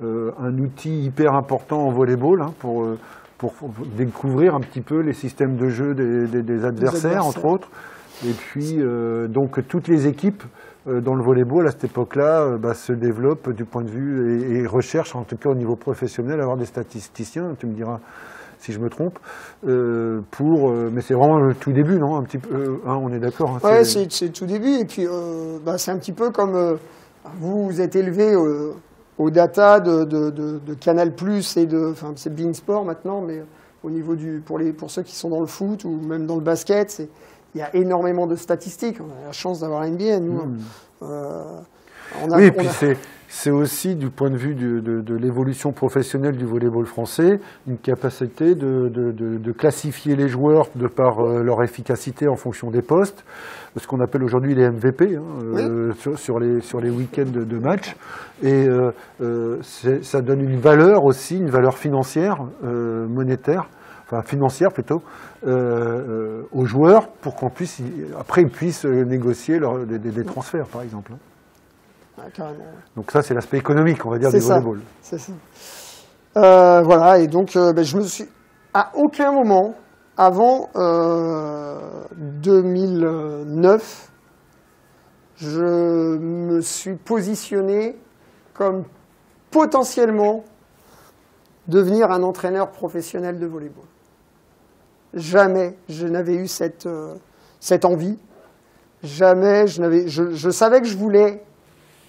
un outil hyper important en volleyball pour découvrir un petit peu les systèmes de jeu des adversaires, entre autres. Et puis, donc, toutes les équipes dans le volleyball, à cette époque-là, se développent du point de vue et recherchent, en tout cas au niveau professionnel, à avoir des statisticiens. Tu me diras si je me trompe, mais c'est vraiment le tout début, non? Un petit peu, on est d'accord. Oui, c'est le tout début, et puis c'est un petit peu comme vous êtes élevé aux data de Canal+, et c'est Bein Sport maintenant, mais au niveau pour ceux qui sont dans le foot ou même dans le basket, il y a énormément de statistiques. On a la chance d'avoir NBA, nous. Oui, et puis c'est aussi, du point de vue de l'évolution professionnelle du volleyball français, une capacité de classifier les joueurs de par leur efficacité en fonction des postes, ce qu'on appelle aujourd'hui les MVP, sur les week-ends de match. Et ça donne une valeur aussi, une valeur financière, monétaire, enfin financière plutôt, aux joueurs pour après ils puissent négocier des transferts, par exemple. Donc ça, c'est l'aspect économique, on va dire, du volleyball. C'est ça. Voilà, et donc je me suis... À aucun moment, avant 2009, je me suis positionné comme potentiellement devenir un entraîneur professionnel de volleyball. Jamais je n'avais eu cette envie. Jamais je savais que je voulais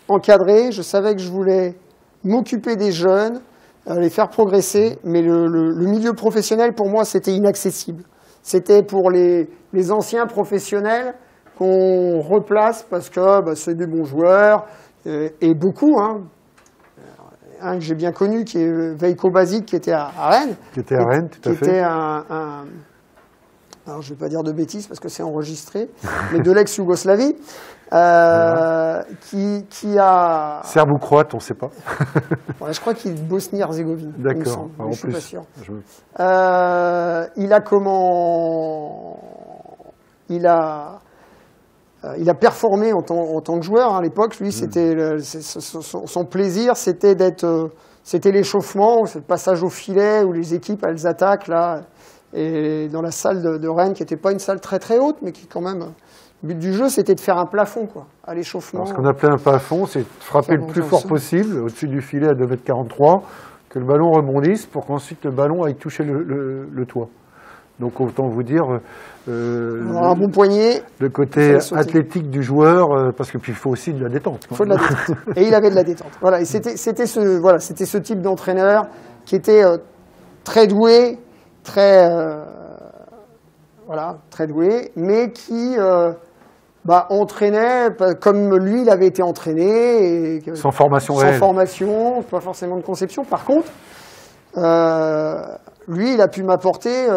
encadrer, je savais que je voulais m'occuper des jeunes, les faire progresser, mais le milieu professionnel, pour moi, c'était inaccessible. C'était pour les anciens professionnels qu'on replace parce que c'est des bons joueurs, et beaucoup, un que j'ai bien connu, qui est Veiko Basic, qui était à Rennes. Qui était à Rennes, tout à fait. Qui était alors je ne vais pas dire de bêtises parce que c'est enregistré, mais de l'ex-Yougoslavie, qui a... Serbe ou croate, on ne sait pas. Ouais, je crois qu'il est Bosnie-Herzégovine. D'accord, je ne suis pas sûr. Il a performé en tant que joueur à l'époque. Lui, son plaisir, c'était c'était l'échauffement, c'est le passage au filet où les équipes elles attaquent là. Et dans la salle de Rennes, qui n'était pas une salle très très haute, mais qui quand même... Le but du jeu, c'était de faire un plafond, à l'échauffement. Ce qu'on appelait un plafond, c'est de frapper le plus fort possible, au-dessus du filet à 2,43 m, que le ballon rebondisse, pour qu'ensuite le ballon aille toucher le toit. Donc autant vous dire... un bon poignet. Le côté athlétique du joueur, parce qu'il faut aussi de la détente. Il faut de la détente. Et il avait de la détente. Voilà, et c'était ce type d'entraîneur qui était très doué, très doué, mais qui entraînait comme lui, il avait été entraîné. Sans formation réelle. Sans formation, pas forcément de conception. Par contre, lui, il a pu m'apporter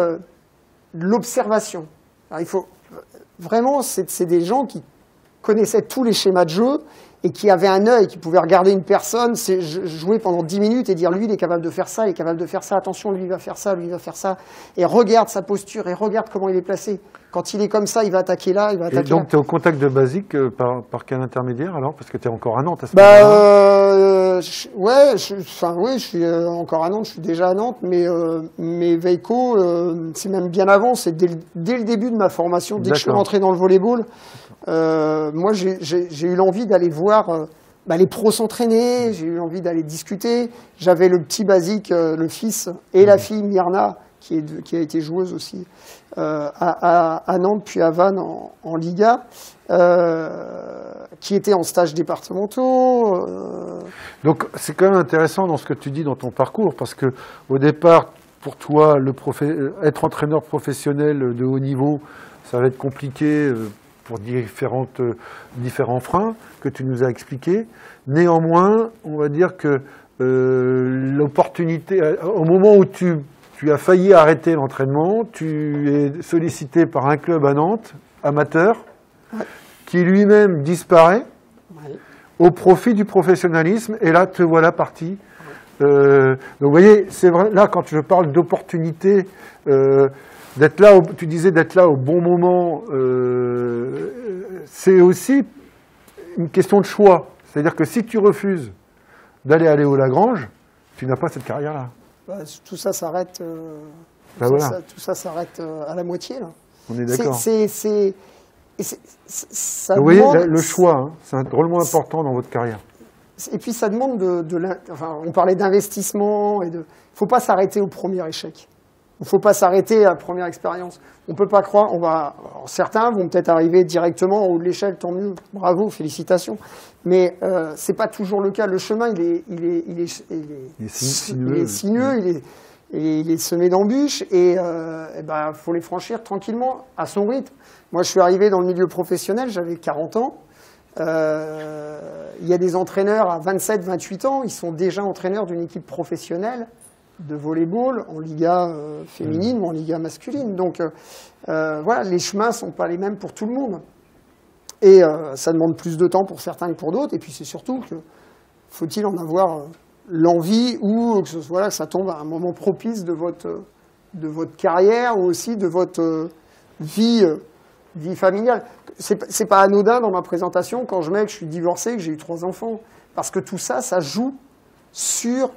l'observation. Alors, il faut vraiment, c'est des gens qui connaissaient tous les schémas de jeu et qui avaient un œil, qui pouvaient regarder une personne, jouer pendant 10 minutes et dire lui, il est capable de faire ça, il est capable de faire ça, attention, lui, il va faire ça, lui, il va faire ça. Et regarde sa posture et regarde comment il est placé. Quand il est comme ça, il va attaquer là, il va attaquer là. Et donc, tu es au contact de Basic par quel intermédiaire alors? Parce que tu es encore à Nantes à ce moment-là. Je suis encore à Nantes, je suis déjà à Nantes, mais Veiko, c'est même bien avant, c'est dès le début de ma formation, dès que je suis rentré dans le volleyball. Moi, j'ai eu l'envie d'aller voir les pros s'entraînaient, j'ai eu envie d'aller discuter. J'avais le petit Basique, le fils, et la fille Myrna, qui a été joueuse aussi à Nantes, puis à Vannes en Liga, qui était en stage départementaux. Donc c'est quand même intéressant dans ce que tu dis dans ton parcours, parce que au départ, pour toi, être entraîneur professionnel de haut niveau, ça va être compliqué pour différents freins que tu nous as expliqués. Néanmoins, on va dire que l'opportunité, au moment où tu as failli arrêter l'entraînement, tu es sollicité par un club à Nantes, amateur, qui lui-même disparaît au profit du professionnalisme, et là, te voilà parti. Donc vous voyez, c'est vrai, là, quand je parle d'opportunité, d'être là, tu disais d'être là au bon moment, c'est aussi une question de choix. C'est-à-dire que si tu refuses d'aller à Léo Lagrange, tu n'as pas cette carrière-là. Tout ça s'arrête. Tout ça s'arrête à la moitié là. On est d'accord. Vous voyez, le choix, hein, c'est drôlement important dans votre carrière. Et puis ça demande on parlait d'investissement, il ne faut pas s'arrêter au premier échec. Il ne faut pas s'arrêter à la première expérience. On ne peut pas croire, alors certains vont peut-être arriver directement en haut de l'échelle, tant mieux, bravo, félicitations. Mais ce n'est pas toujours le cas. Le chemin, il est sinueux, il est semé d'embûches, et faut les franchir tranquillement, à son rythme. Moi, je suis arrivé dans le milieu professionnel, j'avais 40 ans. Il y a des entraîneurs à 27, 28 ans, ils sont déjà entraîneurs d'une équipe professionnelle de volley-ball en Liga féminine ou en Liga masculine. Donc voilà, les chemins ne sont pas les mêmes pour tout le monde. Et ça demande plus de temps pour certains que pour d'autres. Et puis c'est surtout que faut-il en avoir l'envie, ou que ça tombe à un moment propice de votre carrière, ou aussi de votre vie familiale. C'est pas anodin dans ma présentation quand je mets que je suis divorcé, que j'ai eu 3 enfants. Parce que tout ça, ça joue sur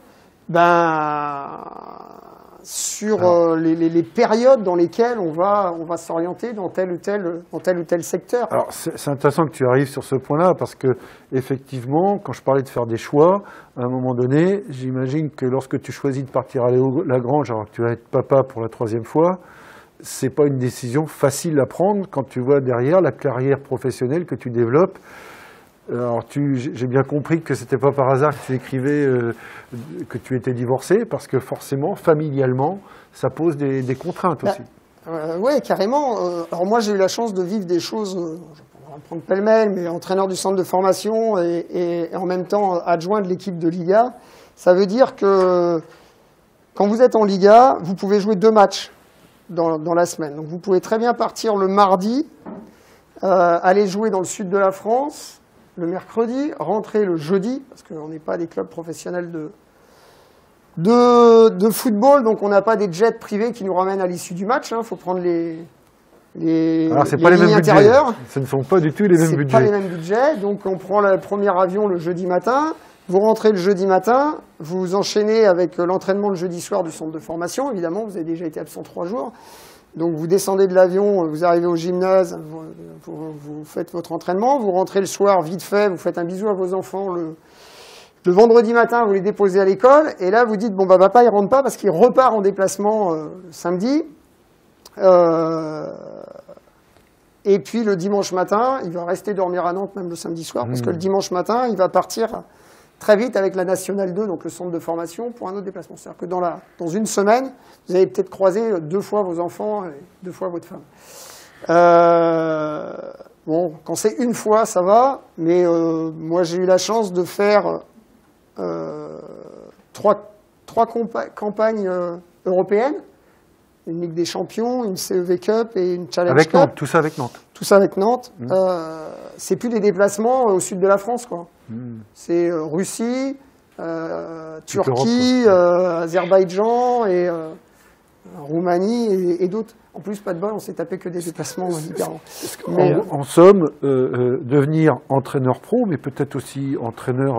les périodes dans lesquelles on va s'orienter dans tel ou tel secteur. Alors c'est intéressant que tu arrives sur ce point-là, parce que effectivement, quand je parlais de faire des choix, à un moment donné, j'imagine que lorsque tu choisis de partir à Léo Lagrange, alors que tu vas être papa pour la 3e fois, c'est pas une décision facile à prendre quand tu vois derrière la carrière professionnelle que tu développes. Alors j'ai bien compris que c'était pas par hasard que tu écrivais que tu étais divorcé, parce que forcément, familialement, ça pose des contraintes aussi. Oui, carrément. Alors moi, j'ai eu la chance de vivre des choses, je vais prendre pêle-mêle, mais entraîneur du centre de formation et en même temps adjoint de l'équipe de Liga. Ça veut dire que quand vous êtes en Liga, vous pouvez jouer 2 matchs dans la semaine. Donc vous pouvez très bien partir le mardi, aller jouer dans le sud de la France le mercredi, rentrer le jeudi, parce qu'on n'est pas des clubs professionnels de football, donc on n'a pas des jets privés qui nous ramènent à l'issue du match. Il faut prendre les lignes intérieures. Ce ne sont pas du tout les mêmes budgets. Ce ne sont pas les mêmes budgets. Donc on prend le premier avion le jeudi matin, vous rentrez le jeudi matin, vous enchaînez avec l'entraînement le jeudi soir du centre de formation. Évidemment, vous avez déjà été absent 3 jours. Donc vous descendez de l'avion, vous arrivez au gymnase, vous faites votre entraînement, vous rentrez le soir vite fait, vous faites un bisou à vos enfants le vendredi matin, vous les déposez à l'école, et là vous dites, papa il rentre pas parce qu'il repart en déplacement samedi, et puis le dimanche matin, il va rester dormir à Nantes même le samedi soir, parce que le dimanche matin, il va partir très vite avec la Nationale 2, donc le centre de formation, pour un autre déplacement. C'est-à-dire que dans une semaine, vous allez peut-être croiser 2 fois vos enfants et 2 fois votre femme. Quand c'est une fois, ça va, mais moi j'ai eu la chance de faire 3 campagnes européennes, une Ligue des Champions, une CEV Cup et une Challenge Cup. Nantes, tout ça avec Nantes. Tout ça avec Nantes. C'est plus des déplacements au sud de la France, quoi. C'est Russie, Turquie, Azerbaïdjan et Roumanie et d'autres. En plus, pas de bol, on s'est tapé que des déplacements différents. En somme, devenir entraîneur pro, mais peut-être aussi entraîneur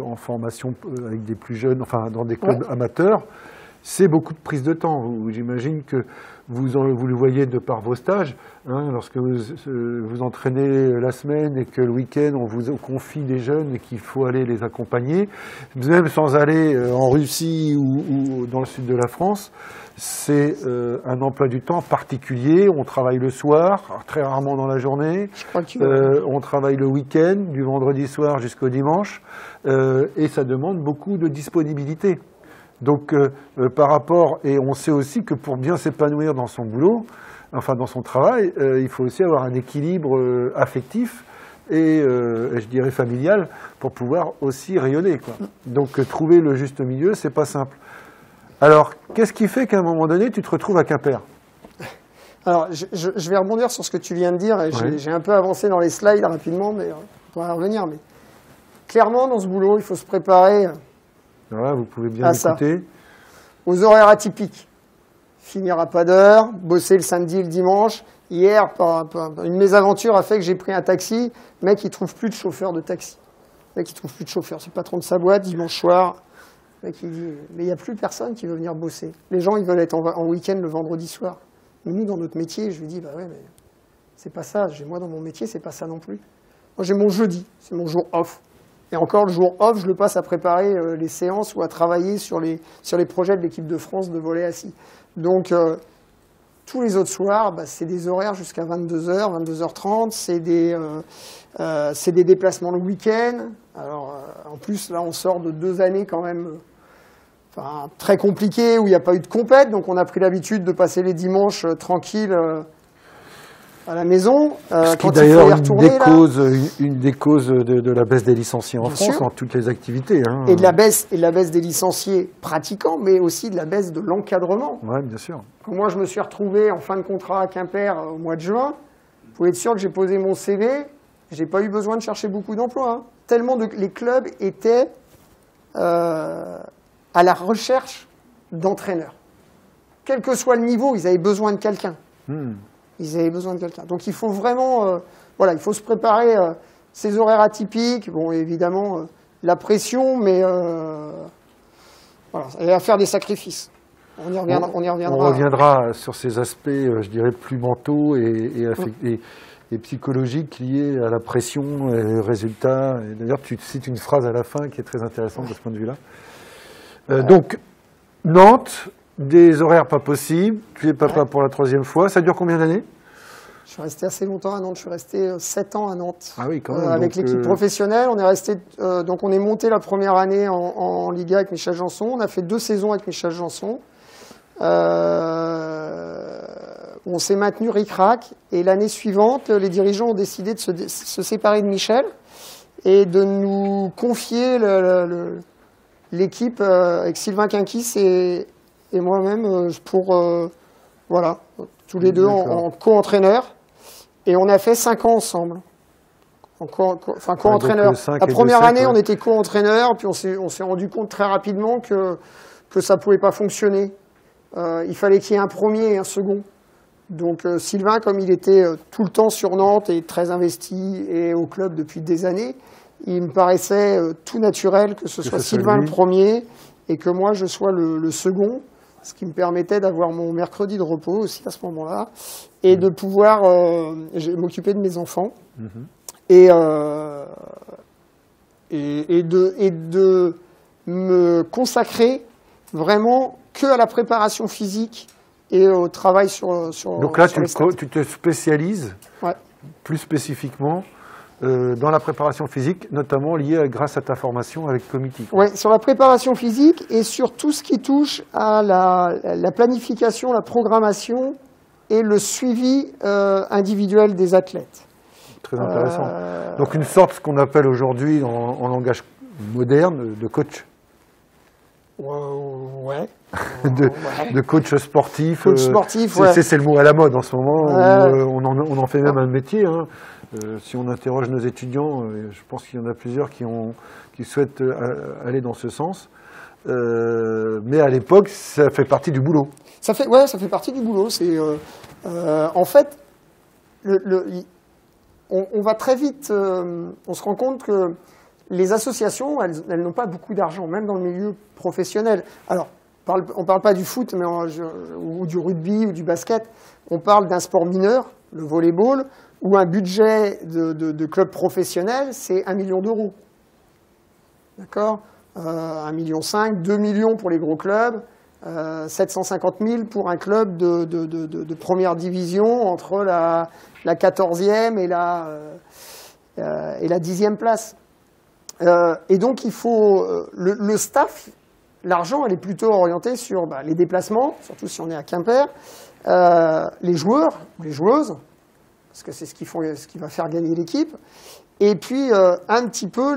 en formation avec des plus jeunes, enfin dans des clubs amateurs, c'est beaucoup de prise de temps. J'imagine que vous le voyez de par vos stages, hein, lorsque vous entraînez la semaine et que le week-end on vous confie des jeunes et qu'il faut aller les accompagner, même sans aller en Russie ou dans le sud de la France, c'est un emploi du temps particulier. On travaille le soir, très rarement dans la journée. On travaille le week-end, du vendredi soir jusqu'au dimanche, et ça demande beaucoup de disponibilité. Donc, par rapport, et on sait aussi que pour bien s'épanouir dans son boulot, enfin dans son travail, il faut aussi avoir un équilibre affectif et, je dirais, familial pour pouvoir aussi rayonner, quoi. Donc, trouver le juste milieu, c'est pas simple. Alors, qu'est-ce qui fait qu'à un moment donné, tu te retrouves à Quimper? Alors, je vais rebondir sur ce que tu viens de dire, et j'ai un peu avancé dans les slides rapidement, mais on pourra y revenir. Mais clairement, dans ce boulot, il faut se préparer. Voilà, vous pouvez bien écouter. Aux horaires atypiques. Finir à pas d'heure, bosser le samedi et le dimanche. Hier, une mésaventure a fait que j'ai pris un taxi. Le mec, il trouve plus de chauffeur de taxi. Le mec, il trouve plus de chauffeur. C'est le patron de sa boîte, dimanche soir. Le mec, il dit, mais il n'y a plus personne qui veut venir bosser. Les gens, ils veulent être en week-end le vendredi soir. Mais nous, dans notre métier, je lui dis, bah ouais, mais c'est pas ça. Moi, dans mon métier, c'est pas ça non plus. Moi, j'ai mon jeudi, c'est mon jour off. Et encore, le jour off, je le passe à préparer les séances ou à travailler sur les projets de l'équipe de France de volley assis. Donc, tous les autres soirs, bah, c'est des horaires jusqu'à 22h, 22h30. C'est des déplacements le week-end. Alors, en plus, là, on sort de 2 années quand même très compliquées où il n'y a pas eu de compète. Donc, on a pris l'habitude de passer les dimanches tranquilles à la maison. Ce qui d'ailleurs une des causes de la baisse des licenciés en France dans toutes les activités. Hein. Et de la baisse des licenciés pratiquants, mais aussi de la baisse de l'encadrement. Oui, bien sûr. Quand moi, je me suis retrouvé en fin de contrat à Quimper au mois de juin, vous pouvez être sûr que j'ai posé mon CV, j'ai pas eu besoin de chercher beaucoup d'emplois. Hein. Tellement les clubs étaient à la recherche d'entraîneurs. Quel que soit le niveau, ils avaient besoin de quelqu'un. Ils avaient besoin de quelqu'un. Donc il faut vraiment, il faut se préparer ces horaires atypiques. Bon, évidemment, la pression, mais et à faire des sacrifices. On y reviendra. On reviendra sur ces aspects, je dirais, plus mentaux et psychologiques liés à la pression et aux résultats. D'ailleurs, tu cites une phrase à la fin qui est très intéressante de ce point de vue-là. Donc, Nantes. Des horaires pas possibles, tu es papa pour la 3e fois. Ça dure combien d'années? Je suis resté assez longtemps à Nantes, je suis resté 7 ans à Nantes. Ah oui, quand même. Avec l'équipe professionnelle, on est resté, donc on est monté la première année en Liga avec Michel Janson. On a fait 2 saisons avec Michel Janson. On s'est maintenu ric-rac et l'année suivante, les dirigeants ont décidé de se séparer de Michel et de nous confier l'équipe avec Sylvain Quinquis et moi-même pour, tous les deux en co-entraîneur. Et on a fait 5 ans ensemble. Co-entraîneur. La première année, on était co-entraîneur, puis on s'est rendu compte très rapidement que ça ne pouvait pas fonctionner. Il fallait qu'il y ait un premier et un second. Donc Sylvain, comme il était tout le temps sur Nantes et très investi et au club depuis des années, il me paraissait tout naturel que ce soit Sylvain le premier et que moi je sois le second. Ce qui me permettait d'avoir mon mercredi de repos aussi à ce moment-là, et de pouvoir m'occuper de mes enfants, et de me consacrer vraiment que à la préparation physique et au travail sur Donc là, tu te spécialises plus spécifiquement dans la préparation physique, notamment grâce à ta formation avec Comity. Oui, sur la préparation physique et sur tout ce qui touche à la planification, la programmation et le suivi individuel des athlètes. Très intéressant. Donc une sorte, ce qu'on appelle aujourd'hui en langage moderne, de coach. De coach sportif. C'est le mot à la mode en ce moment. On en fait même un métier. Hein. Si on interroge nos étudiants, je pense qu'il y en a plusieurs qui souhaitent aller dans ce sens. Mais à l'époque, ça fait partie du boulot. Ça fait partie du boulot. En fait, on va très vite. On se rend compte que les associations, elles n'ont pas beaucoup d'argent, même dans le milieu professionnel. Alors, on parle pas du foot ou du rugby ou du basket, on parle d'un sport mineur, le volleyball, où un budget de club professionnel, c'est 1 million d'euros. D'accord, 1,5 million, 2 millions pour les gros clubs, 750 000 pour un club de première division entre la 14e et la 10e place. Et donc, il faut le staff, l'argent, elle est plutôt orientée sur les déplacements, surtout si on est à Quimper, les joueurs, les joueuses, parce que c'est ce qui va faire gagner l'équipe, et puis un petit peu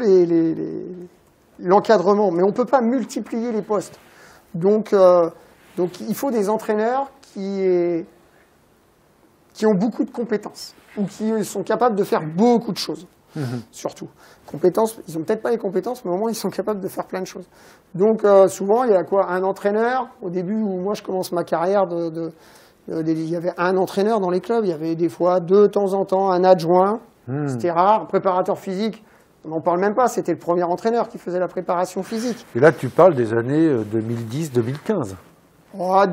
l'encadrement. Mais on ne peut pas multiplier les postes. Donc, il faut des entraîneurs qui ont beaucoup de compétences, ou qui sont capables de faire beaucoup de choses. Surtout. Compétences, ils n'ont peut-être pas les compétences, mais au moins ils sont capables de faire plein de choses. Donc souvent, il y a un entraîneur. Au début où moi je commence ma carrière, il y avait un entraîneur dans les clubs, il y avait des fois de temps en temps un adjoint, c'était rare, un préparateur physique, on n'en parle même pas, c'était le premier entraîneur qui faisait la préparation physique. Et là tu parles des années 2010-2015. Un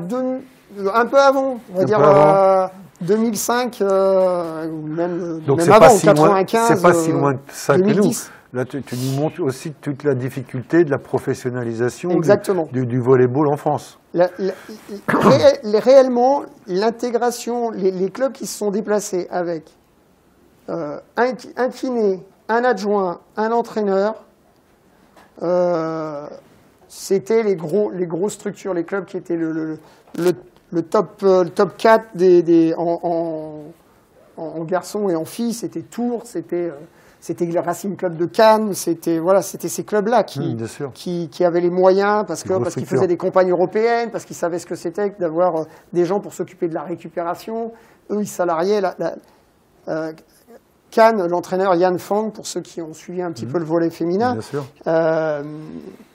peu avant, on va dire 2005, ou même avant, 95. C'est pas si loin que ça 2010. que nous. Là, tu nous montres aussi toute la difficulté de la professionnalisation du volleyball en France. Réellement, l'intégration, les clubs qui se sont déplacés avec un kiné, un adjoint, un entraîneur, c'était les grosses structures, les clubs qui étaient le top 4 en garçons et en filles, c'était Tours, c'était le Racing Club de Cannes, c'était ces clubs-là qui avaient les moyens parce qu'ils faisaient des campagnes européennes, parce qu'ils savaient ce que c'était que d'avoir des gens pour s'occuper de la récupération. Eux, ils salariaient Cannes, l'entraîneur Yann Fang, pour ceux qui ont suivi un petit peu le volley féminin. Bien sûr.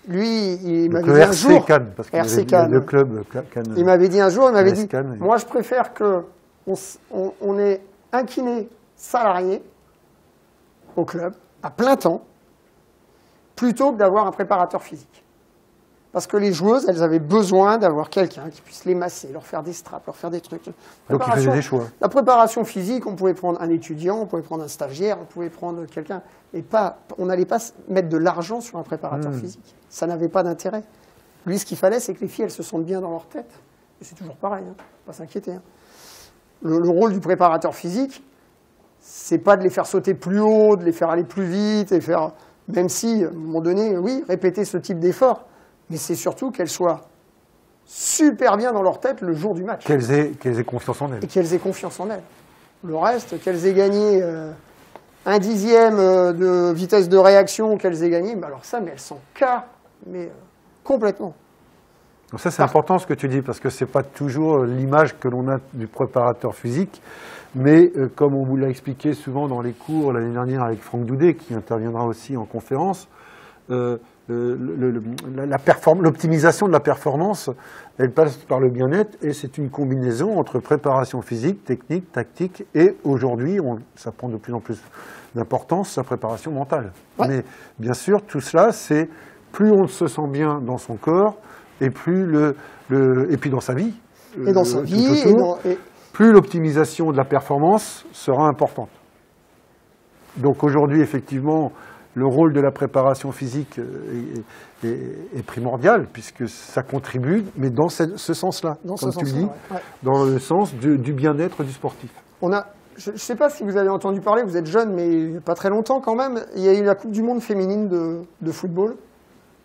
Lui, il m'avait dit un jour, Cannes, parce qu'il y avait le club Cannes. Il m'avait dit un jour, Cannes, moi je préfère qu'on ait un kiné salarié au club, à plein temps, plutôt que d'avoir un préparateur physique. Parce que les joueuses, elles avaient besoin d'avoir quelqu'un qui puisse les masser, leur faire des straps, leur faire des trucs. Donc ils faisaient des choix. La préparation physique, on pouvait prendre un étudiant, on pouvait prendre un stagiaire, on pouvait prendre quelqu'un. On n'allait pas mettre de l'argent sur un préparateur physique. Ça n'avait pas d'intérêt. Lui, ce qu'il fallait, c'est que les filles, elles se sentent bien dans leur tête. Et c'est toujours pareil, hein, pas s'inquiéter. Hein. Le rôle du préparateur physique, c'est pas de les faire sauter plus haut, de les faire aller plus vite, même si, à un moment donné, oui, répéter ce type d'effort, mais c'est surtout qu'elles soient super bien dans leur tête le jour du match. Qu'elles aient confiance en elles. Et qu'elles aient confiance en elles. Le reste, qu'elles aient gagné 1/10 de vitesse de réaction, qu'elles aient gagné, mais elles s'en carrent, mais complètement. Donc ça, c'est important ce que tu dis, parce que c'est pas toujours l'image que l'on a du préparateur physique, mais comme on vous l'a expliqué souvent dans les cours l'année dernière avec Franck Doudet, qui interviendra aussi en conférence, l'optimisation de la performance, elle passe par le bien-être, et c'est une combinaison entre préparation physique, technique, tactique, et aujourd'hui, ça prend de plus en plus d'importance, la préparation mentale. Ouais. Mais bien sûr, tout cela, c'est plus on se sent bien dans son corps, et puis dans sa vie, et dans sa vie, plus l'optimisation de la performance sera importante. Donc aujourd'hui, effectivement, le rôle de la préparation physique est primordial, puisque ça contribue, mais dans ce sens-là, comme tu le dis, dans le sens du bien-être du sportif. Je ne sais pas si vous avez entendu parler, vous êtes jeune, mais il n'y a pas très longtemps quand même, il y a eu la Coupe du Monde féminine de football,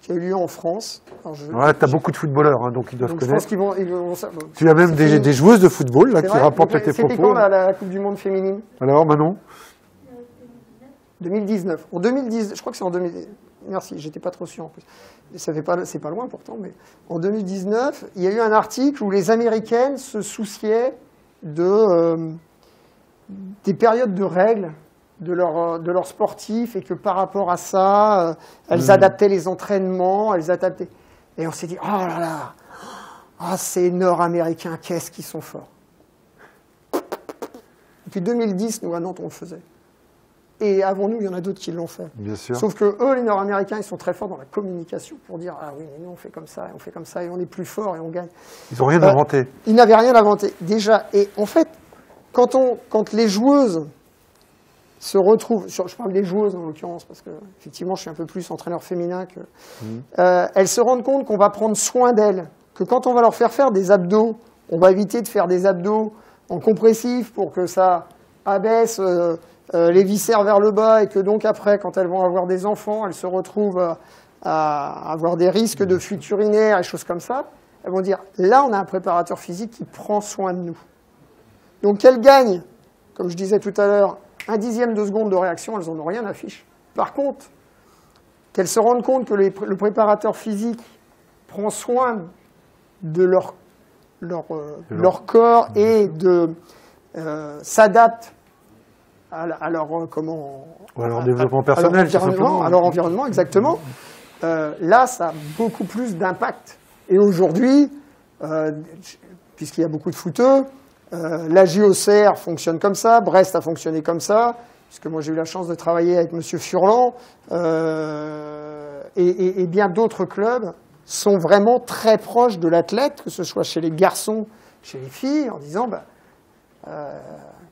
qui a eu lieu en France. Tu as beaucoup de footballeurs, hein, donc ils doivent connaître. Je pense qu'ils vont tu as même des joueuses de football là, qui rapportent tes propos. C'était quand la Coupe du Monde féminine? Alors, Manon? 2019. En 2010, je crois que c'est en 2010. Merci, j'étais pas trop sûr en plus. C'est pas loin pourtant, mais en 2019, il y a eu un article où les Américaines se souciaient des périodes de règles de leurs sportifs, et que par rapport à ça, elles adaptaient les entraînements, Et on s'est dit, oh là là, ces Nord-Américains, qu'est-ce qu'ils sont forts. Depuis 2010, nous à Nantes, on le faisait. Et avant nous, il y en a d'autres qui l'ont fait. Bien sûr. Sauf que eux, les Nord-Américains, ils sont très forts dans la communication pour dire « Ah oui, mais nous, on fait comme ça, et on fait comme ça, et on est plus fort, et on gagne. » Ils n'ont rien inventé. Ils n'avaient rien inventé, déjà. Et en fait, quand les joueuses se retrouvent, je parle des joueuses en l'occurrence, parce que effectivement, je suis un peu plus entraîneur féminin que... elles se rendent compte qu'on va prendre soin d'elles, que quand on va leur faire des abdos, on va éviter de faire des abdos en compressif pour que ça abaisse les viscères vers le bas et que donc après, quand elles vont avoir des enfants, elles se retrouvent à avoir des risques de fuite urinaire et choses comme ça. Elles vont dire, là, on a un préparateur physique qui prend soin de nous. Donc qu'elles gagnent, comme je disais tout à l'heure, 1/10 de seconde de réaction, elles n'en ont rien à fiche. Par contre, qu'elles se rendent compte que le préparateur physique prend soin de leur corps et s'adapte à leur développement personnel, à leur environnement, exactement. Là, ça a beaucoup plus d'impact. Et aujourd'hui, puisqu'il y a beaucoup de footeux, la JOCR fonctionne comme ça, Brest a fonctionné comme ça, puisque moi j'ai eu la chance de travailler avec M. Furlan, et bien d'autres clubs sont vraiment très proches de l'athlète, que ce soit chez les garçons, chez les filles, en disant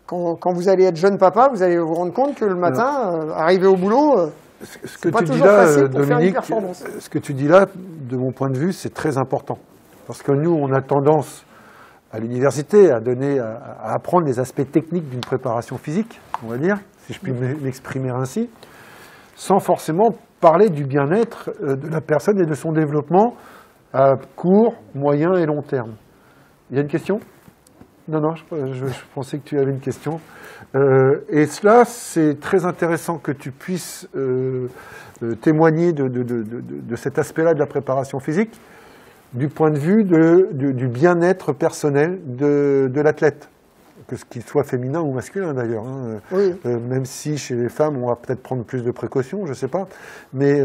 quand vous allez être jeune papa, vous allez vous rendre compte que le matin, arriver au boulot, c'est pas toujours facile pour faire une performance. Ce que tu dis là, de mon point de vue, c'est très important. Parce que nous, on a tendance, à l'université, à apprendre les aspects techniques d'une préparation physique, on va dire, si je puis m'exprimer ainsi, sans forcément parler du bien-être de la personne et de son développement à court, moyen et long terme. Il y a une question ? Non, je pensais que tu avais une question. Et cela, c'est très intéressant que tu puisses témoigner de cet aspect-là de la préparation physique, du point de vue du bien-être personnel de l'athlète, qu'il soit féminin ou masculin d'ailleurs. Hein. Oui. Même si chez les femmes, on va peut-être prendre plus de précautions, je ne sais pas. Mais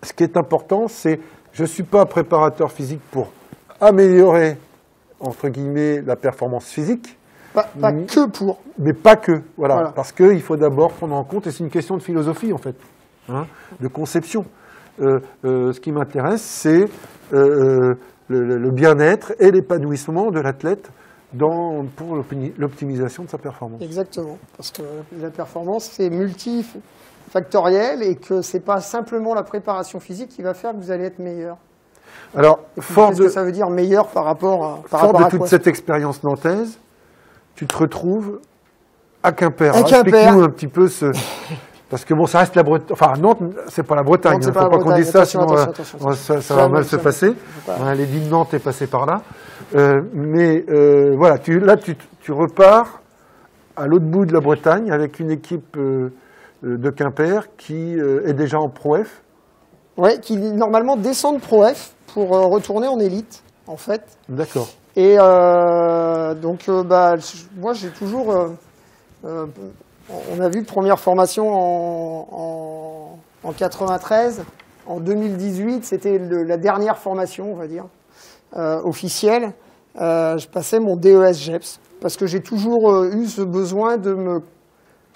ce qui est important, c'est je ne suis pas préparateur physique pour améliorer, entre guillemets, la performance physique. Pas que pour. Mais pas que, voilà. Parce qu'il faut d'abord prendre en compte, et c'est une question de philosophie en fait, hein, de conception. Ce qui m'intéresse, c'est le bien-être et l'épanouissement de l'athlète pour l'optimisation de sa performance. Exactement, parce que la performance, c'est multifactoriel et que ce n'est pas simplement la préparation physique qui va faire que vous allez être meilleur. Alors, qu'est-ce que ça veut dire meilleur par rapport à toute cette expérience nantaise, tu te retrouves à Quimper. Explique-nous un petit peu parce que bon, ça reste la Bretagne. Enfin, Nantes, c'est pas la Bretagne. Il ne faut pas qu'on dise ça, sinon ça va mal se passer. L'édit de Nantes est passé par là. Voilà, tu repars à l'autre bout de la Bretagne avec une équipe de Quimper qui est déjà en Pro F. Oui, qui normalement descend de Pro F pour retourner en élite, en fait. D'accord. Et donc, moi, j'ai toujours... on a vu première formation en 93. En 2018, c'était la dernière formation, on va dire, officielle. Je passais mon DES GEPS parce que j'ai toujours eu ce besoin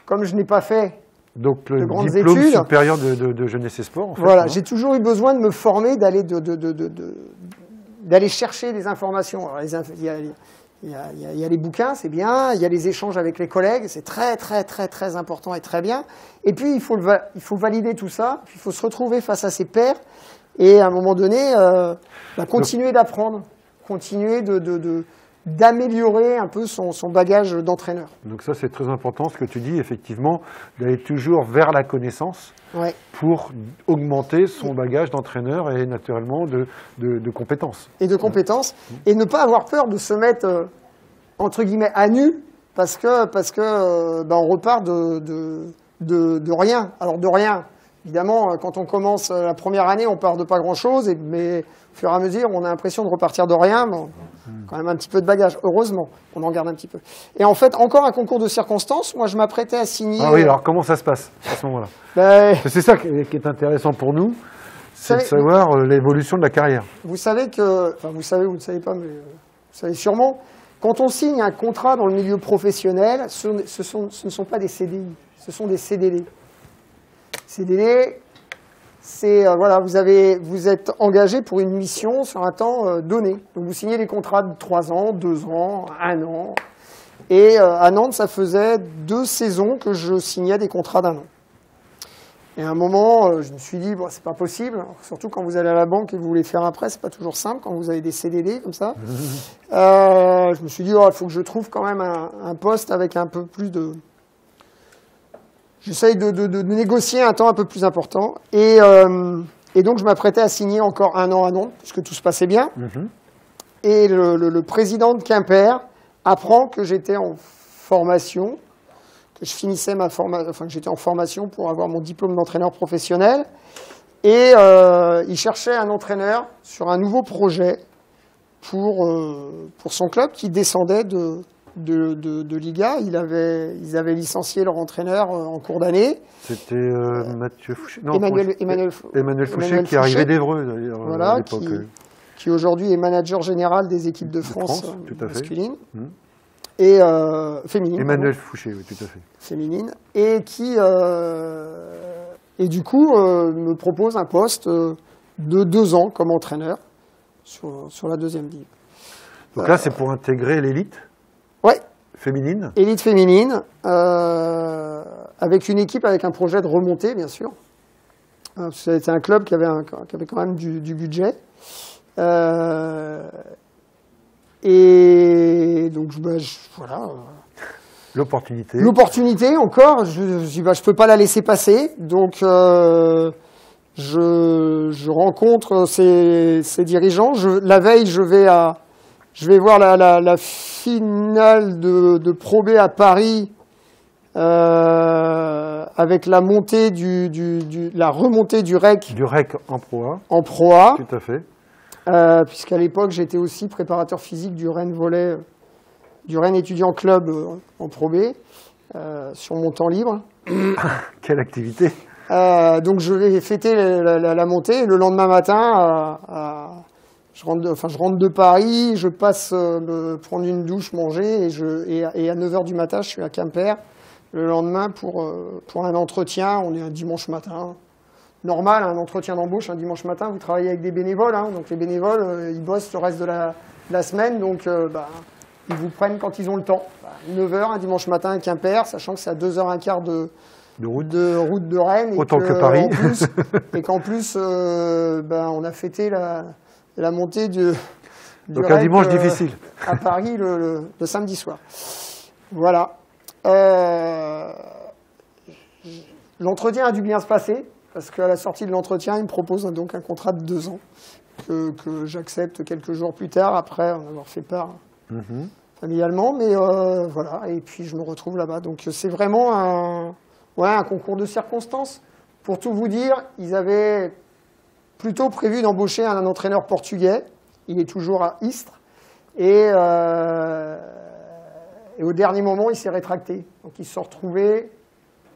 comme je n'ai pas fait donc le de grandes diplôme études, supérieur de jeunesse et sport. En fait, voilà, j'ai toujours eu besoin de me former, d'aller chercher des informations. Alors, il y a les bouquins, c'est bien. Il y a les échanges avec les collègues, c'est très, très, très, très important et très bien. Et puis, il faut valider tout ça. Puis, il faut se retrouver face à ses pairs et, à un moment donné, continuer d'apprendre, continuer d'améliorer un peu son bagage d'entraîneur. Donc ça, c'est très important, ce que tu dis, effectivement, d'aller toujours vers la connaissance pour augmenter son bagage d'entraîneur et naturellement de compétences. Et de compétences, et ne pas avoir peur de se mettre, entre guillemets, à nu, parce que on repart de rien. Alors de rien, évidemment, quand on commence la première année, on part de pas grand-chose, mais au fur et à mesure, on a l'impression de repartir de rien, mais quand même un petit peu de bagage. Heureusement, on en garde un petit peu. Et en fait, encore un concours de circonstances, moi je m'apprêtais à signer... Ah oui, alors comment ça se passe à ce moment-là? C'est ça qui est intéressant pour nous, c'est de savoir l'évolution de la carrière. Vous savez que... Enfin, vous savez, vous ne savez pas, mais vous savez sûrement, quand on signe un contrat dans le milieu professionnel, ce ne sont pas des CDI. ce sont des CDD. CDD, c'est, voilà, vous êtes engagé pour une mission sur un temps donné. Donc vous signez des contrats de 3 ans, 2 ans, 1 an. Et à Nantes, ça faisait 2 saisons que je signais des contrats d'1 an. Et à un moment, je me suis dit, bon, c'est pas possible, surtout quand vous allez à la banque et que vous voulez faire un prêt, c'est pas toujours simple quand vous avez des CDD comme ça. Je me suis dit, il faut que je trouve quand même un poste avec un peu plus de... J'essaye de négocier un temps un peu plus important. Et donc, je m'apprêtais à signer encore 1 an à Nantes, puisque tout se passait bien. Et le président de Quimper apprend que j'étais en formation, que je finissais que j'étais en formation pour avoir mon diplôme d'entraîneur professionnel. Et il cherchait un entraîneur sur un nouveau projet pour son club qui descendait de Liga. Ils avaient licencié leur entraîneur en cours d'année. C'était Mathieu Fouché. Non, Emmanuel Fouché qui arrivait d'Evreux, d'ailleurs, voilà, à l'époque. Qui aujourd'hui est manager général des équipes de France tout à fait. masculines. Et féminine. Emmanuel Fouché, oui, tout à fait. Féminine. Et qui, et du coup, me propose un poste de 2 ans comme entraîneur sur la 2e div. Donc là, c'est pour intégrer l'élite féminine. Élite féminine, avec une équipe, avec un projet de remontée, bien sûr. C'était un club qui avait quand même du budget. Et donc, voilà. L'opportunité. L'opportunité, encore, je peux pas la laisser passer. Donc, je rencontre ces dirigeants. La veille, je vais voir la finale de Pro B à Paris, avec la montée la remontée du REC. Du REC en Pro A. En Pro A. Tout à fait. Puisqu'à l'époque, j'étais aussi préparateur physique du Rennes Volley, du Rennes Étudiant Club en Pro B, sur mon temps libre. Quelle activité! Donc je vais fêter la montée. Et le lendemain matin, je rentre de Paris, je passe prendre une douche, manger, et à 9h du matin, je suis à Quimper. Le lendemain, pour un entretien, on est un dimanche matin. Normal, un entretien d'embauche un dimanche matin, vous travaillez avec des bénévoles, donc les bénévoles, ils bossent le reste de la semaine, donc ils vous prennent quand ils ont le temps. 9h, un dimanche matin à Quimper, sachant que c'est à 2h15 de route de Rennes. Autant que Paris. Et qu'en plus, on a fêté la montée du donc REC, un dimanche difficile. À Paris le samedi soir. Voilà. L'entretien a dû bien se passer. Parce qu'à la sortie de l'entretien, il me propose donc un contrat de 2 ans que j'accepte quelques jours plus tard, après en avoir fait part familialement. Mais voilà, et puis je me retrouve là-bas. Donc c'est vraiment un concours de circonstances. Pour tout vous dire, ils avaient plutôt prévu d'embaucher un entraîneur portugais. Il est toujours à Istres. Et au dernier moment, il s'est rétracté. Donc ils se sont retrouvés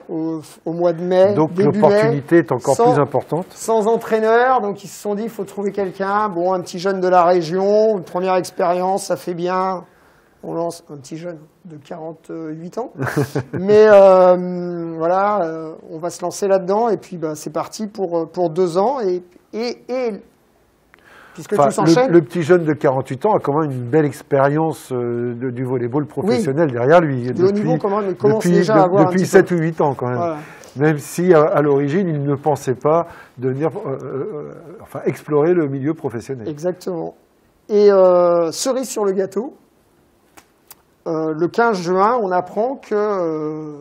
au mois de mai. Donc l'opportunité est encore plus importante. Sans entraîneur, donc ils se sont dit il faut trouver quelqu'un. Bon, un petit jeune de la région, une première expérience, ça fait bien. On lance un petit jeune de 48 ans. Mais voilà, on va se lancer là-dedans et puis c'est parti pour 2 ans. Et puisque tout s'enchaîne. Le petit jeune de 48 ans a quand même une belle expérience du volleyball professionnel derrière lui. De haut niveau, il commence déjà à avoir depuis 7 ou 8 ans quand même. Voilà. Même si à l'origine, il ne pensait pas devenir, explorer le milieu professionnel. Exactement. Et cerise sur le gâteau, le 15 juin, on apprend que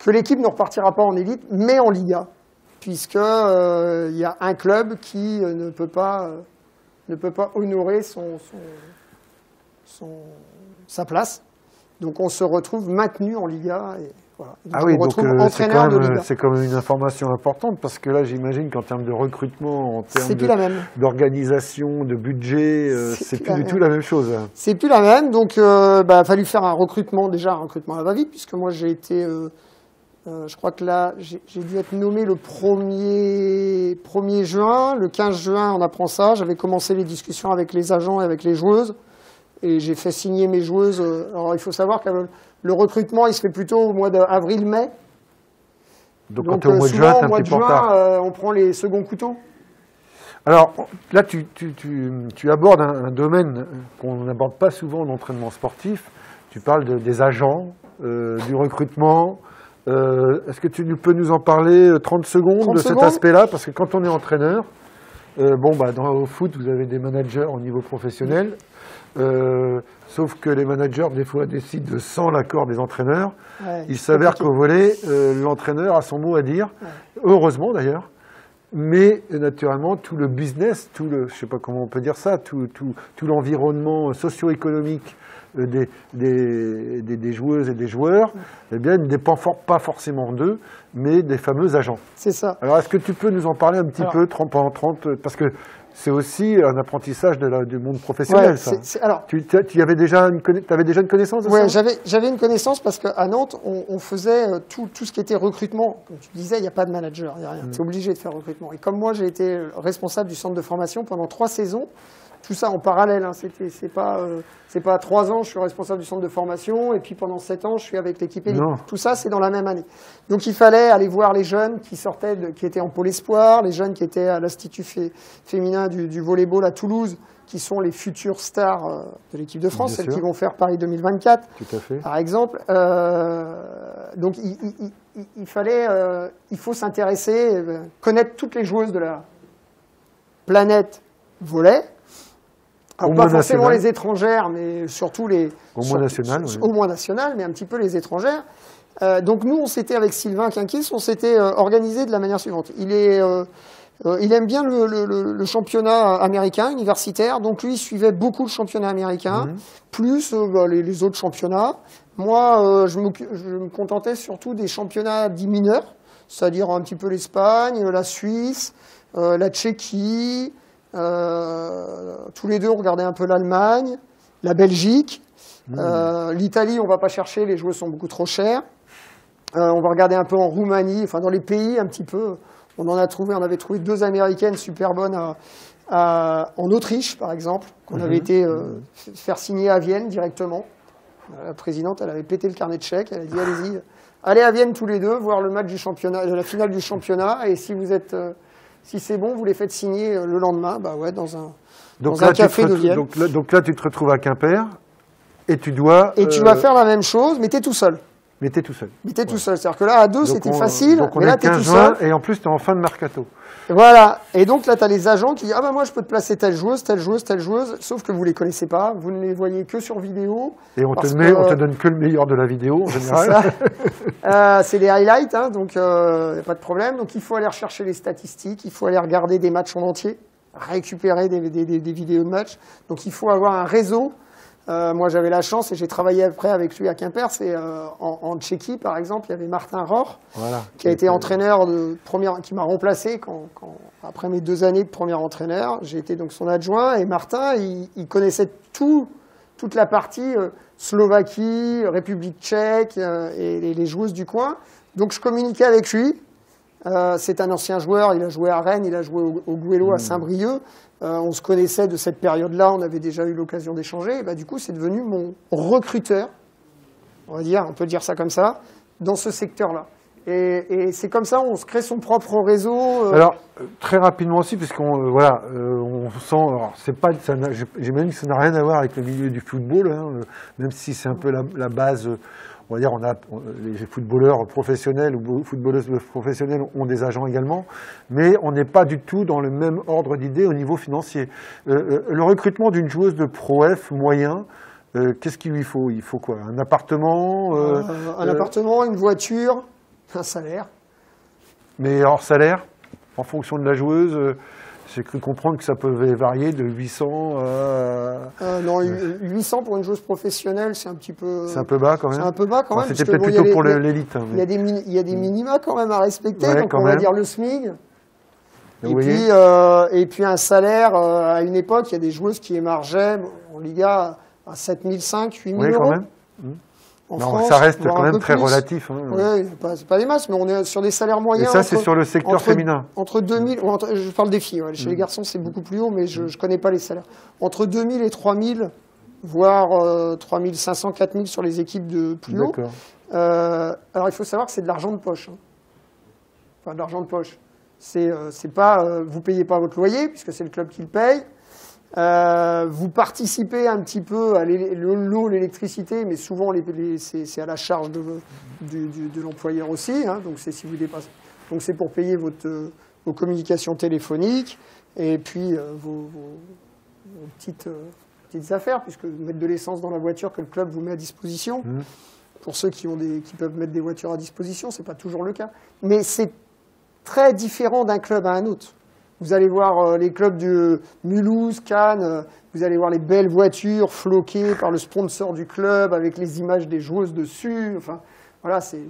l'équipe ne repartira pas en élite, mais en Liga. Puisqu'il y a un club qui ne peut pas honorer sa place. Donc on se retrouve maintenu en Liga. Et voilà. Donc c'est quand même une information importante, parce que là j'imagine qu'en termes de recrutement, en termes d'organisation, de budget, c'est plus du tout la même chose. C'est plus la même, donc il a fallu faire un recrutement à la va-vite, puisque moi j'ai été... je crois que là, j'ai dû être nommé le 1er juin. Le 15 juin, on apprend ça. J'avais commencé les discussions avec les agents et avec les joueuses. et j'ai fait signer mes joueuses. Alors il faut savoir que le recrutement, il se fait plutôt au mois d'avril-mai. Donc quand tu es au mois de juin, souvent, tu au mois un de petit peu en retard. juin, on prend les seconds couteaux. Alors là, tu abordes un domaine qu'on n'aborde pas souvent en entraînement sportif. Tu parles des agents, du recrutement. Est-ce que tu peux nous en parler 30 secondes de cet aspect-là? Parce que quand on est entraîneur, au foot, vous avez des managers au niveau professionnel. Sauf que les managers, des fois, décident sans l'accord des entraîneurs. Ouais, il s'avère qu'au volley, l'entraîneur a son mot à dire, heureusement d'ailleurs. Mais naturellement, tout le business, je sais pas comment on peut dire ça, tout l'environnement socio-économique des joueuses et des joueurs, eh bien, ne dépend pas forcément d'eux, mais des fameux agents. C'est ça. Alors, est-ce que tu peux nous en parler un petit peu, pendant 30, parce que c'est aussi un apprentissage du monde professionnel, ça. Alors, tu avais déjà une connaissance de ça? Oui, j'avais une connaissance parce qu'à Nantes, on faisait tout ce qui était recrutement. Comme tu disais, il n'y a pas de manager, il n'y a rien. Tu es obligé de faire recrutement. Et comme moi, j'ai été responsable du centre de formation pendant 3 saisons, tout ça en parallèle. Hein, c'est pas 3 ans, je suis responsable du centre de formation, et puis pendant 7 ans, je suis avec l'équipe élite. Tout ça, c'est dans la même année. Donc il fallait aller voir les jeunes qui qui étaient en pôle espoir, les jeunes qui étaient à l'Institut féminin du volleyball à Toulouse, qui sont les futures stars de l'équipe de France, celles qui vont faire Paris 2024, tout à fait. Par exemple. Donc il faut s'intéresser, connaître toutes les joueuses de la planète volley. Alors, pas forcément les étrangères, mais surtout au moins national, oui. Au moins national, mais un petit peu les étrangères. Donc nous, on s'était avec Sylvain Quinquis, on s'était organisé de la manière suivante. Il aime bien le championnat américain, universitaire, donc lui, il suivait beaucoup le championnat américain, plus les autres championnats. Moi, je me contentais surtout des championnats dits mineurs, c'est-à-dire un petit peu l'Espagne, la Suisse, la Tchéquie. Tous les deux, on regardait un peu l'Allemagne, la Belgique, l'Italie, on va pas chercher, les joueurs sont beaucoup trop chers. On va regarder un peu en Roumanie, enfin dans les pays un petit peu. On avait trouvé 2 Américaines super bonnes en Autriche, par exemple, qu'on avait été faire signer à Vienne directement. La présidente, elle avait pété le carnet de chèques, elle a dit allez-y, allez à Vienne tous les deux, voir le match du championnat, la finale du championnat, et si c'est bon, vous les faites signer le lendemain, dans un café de Vienne. Donc là, tu te retrouves à Quimper et tu dois... Et tu vas faire la même chose, mais tu es tout seul. Mais tu es tout seul. C'est-à-dire que là, à 2, c'était facile, mais là, tu es tout seul. Et en plus, tu es en fin de mercato. Voilà. Et donc là, tu as les agents qui disent moi, je peux te placer telle joueuse, telle joueuse, telle joueuse, sauf que vous ne les connaissez pas, vous ne les voyez que sur vidéo. Et on te donne que le meilleur de la vidéo, en général. C'est des highlights, hein, donc il n'y a pas de problème. Donc il faut aller rechercher les statistiques, il faut aller regarder des matchs en entier, récupérer des vidéos de matchs. Donc il faut avoir un réseau. Moi, j'avais la chance, et j'ai travaillé après avec lui à Quimper, en Tchéquie, par exemple, il y avait Martin Rohr, qui a été entraîneur qui m'a remplacé après mes 2 années de premier entraîneur. J'ai été donc son adjoint, et Martin, il connaissait toute la partie Slovaquie, République tchèque, et les joueuses du coin. Donc, je communiquais avec lui. C'est un ancien joueur, il a joué à Rennes, il a joué au Gouello à Saint-Brieuc. On se connaissait de cette période-là, on avait déjà eu l'occasion d'échanger. Et du coup, c'est devenu mon recruteur, on peut dire ça comme ça, dans ce secteur-là. Et c'est comme ça, on se crée son propre réseau. Alors, très rapidement aussi, puisqu'on on sent... Alors, j'imagine que ça n'a rien à voir avec le milieu du football, hein, même si c'est un peu la base... On va dire, les footballeurs professionnels ou footballeuses professionnelles ont des agents également, mais on n'est pas du tout dans le même ordre d'idées au niveau financier. Le recrutement d'une joueuse de Pro F moyen, qu'est-ce qu'il lui faut? Il faut quoi? Un appartement Un appartement, une voiture, un salaire. Mais hors salaire, en fonction de la joueuse j'ai cru comprendre que ça pouvait varier de 800 à... non, 800 pour une joueuse professionnelle, c'est un petit peu... C'est un peu bas quand même. C'est un peu bas quand même. C'était peut-être plutôt pour l'élite. Hein, mais... Il y a des minima quand même à respecter, donc on va dire le SMIC. Et puis un salaire, à une époque, il y a des joueuses qui émargeaient en Liga à 7 500, 8 000 euros. Quand même. En France, ça reste quand même très relatif. Hein. Oui, c'est pas des masses, mais on est sur des salaires moyens. Et ça, c'est sur le secteur féminin. Entre 2000, je parle des filles. Chez les garçons, c'est beaucoup plus haut, mais je connais pas les salaires. Entre 2000 et 3000 voire 3 500, 4 000 sur les équipes de plus haut. Alors il faut savoir que c'est de l'argent de poche. Enfin, de l'argent de poche. C'est pas, vous payez pas votre loyer, puisque c'est le club qui le paye. Vous participez un petit peu à l'eau, l'électricité, mais souvent c'est à la charge de l'employeur aussi. Hein, donc c'est si vous dépassez. Donc c'est pour payer vos communications téléphoniques et puis vos petites affaires, puisque mettre de l'essence dans la voiture que le club vous met à disposition. Pour ceux qui peuvent mettre des voitures à disposition, c'est pas toujours le cas. Mais c'est très différent d'un club à un autre. Vous allez voir les clubs de Mulhouse, Cannes, vous allez voir les belles voitures floquées par le sponsor du club avec les images des joueuses dessus. Enfin, voilà, c'est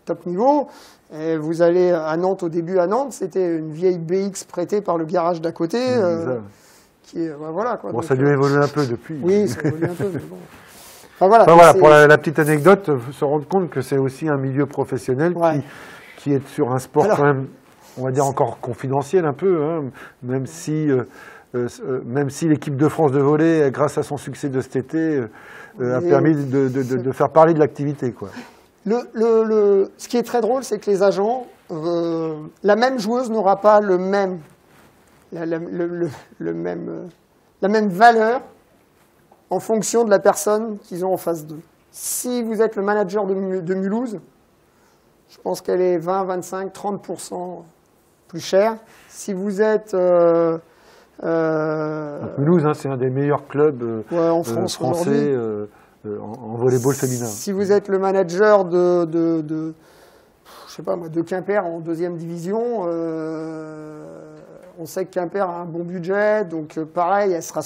top niveau. Et vous allez à Nantes, au début à Nantes, c'était une vieille BX prêtée par le garage d'à côté. Voilà, quoi. Bon, donc, ça a dû évoluer un peu depuis. Oui, ça a évolué un peu, mais bon. Enfin, voilà, pour la petite anecdote, se rendre compte que c'est aussi un milieu professionnel qui est sur un sport quand même, on va dire encore confidentiel un peu, hein, même si l'équipe de France de volley, grâce à son succès de cet été, a permis de faire parler de l'activité, quoi. Ce qui est très drôle, c'est que les agents, la même joueuse n'aura pas la même valeur en fonction de la personne qu'ils ont en face d'eux. Si vous êtes le manager de Mulhouse, je pense qu'elle est 20, 25, 30% plus chère. Si vous êtes... Mulhouse, hein, c'est un des meilleurs clubs en France français en volley-ball féminin. Si vous êtes le manager de Quimper en 2e division, on sait que Quimper a un bon budget, donc pareil, elle sera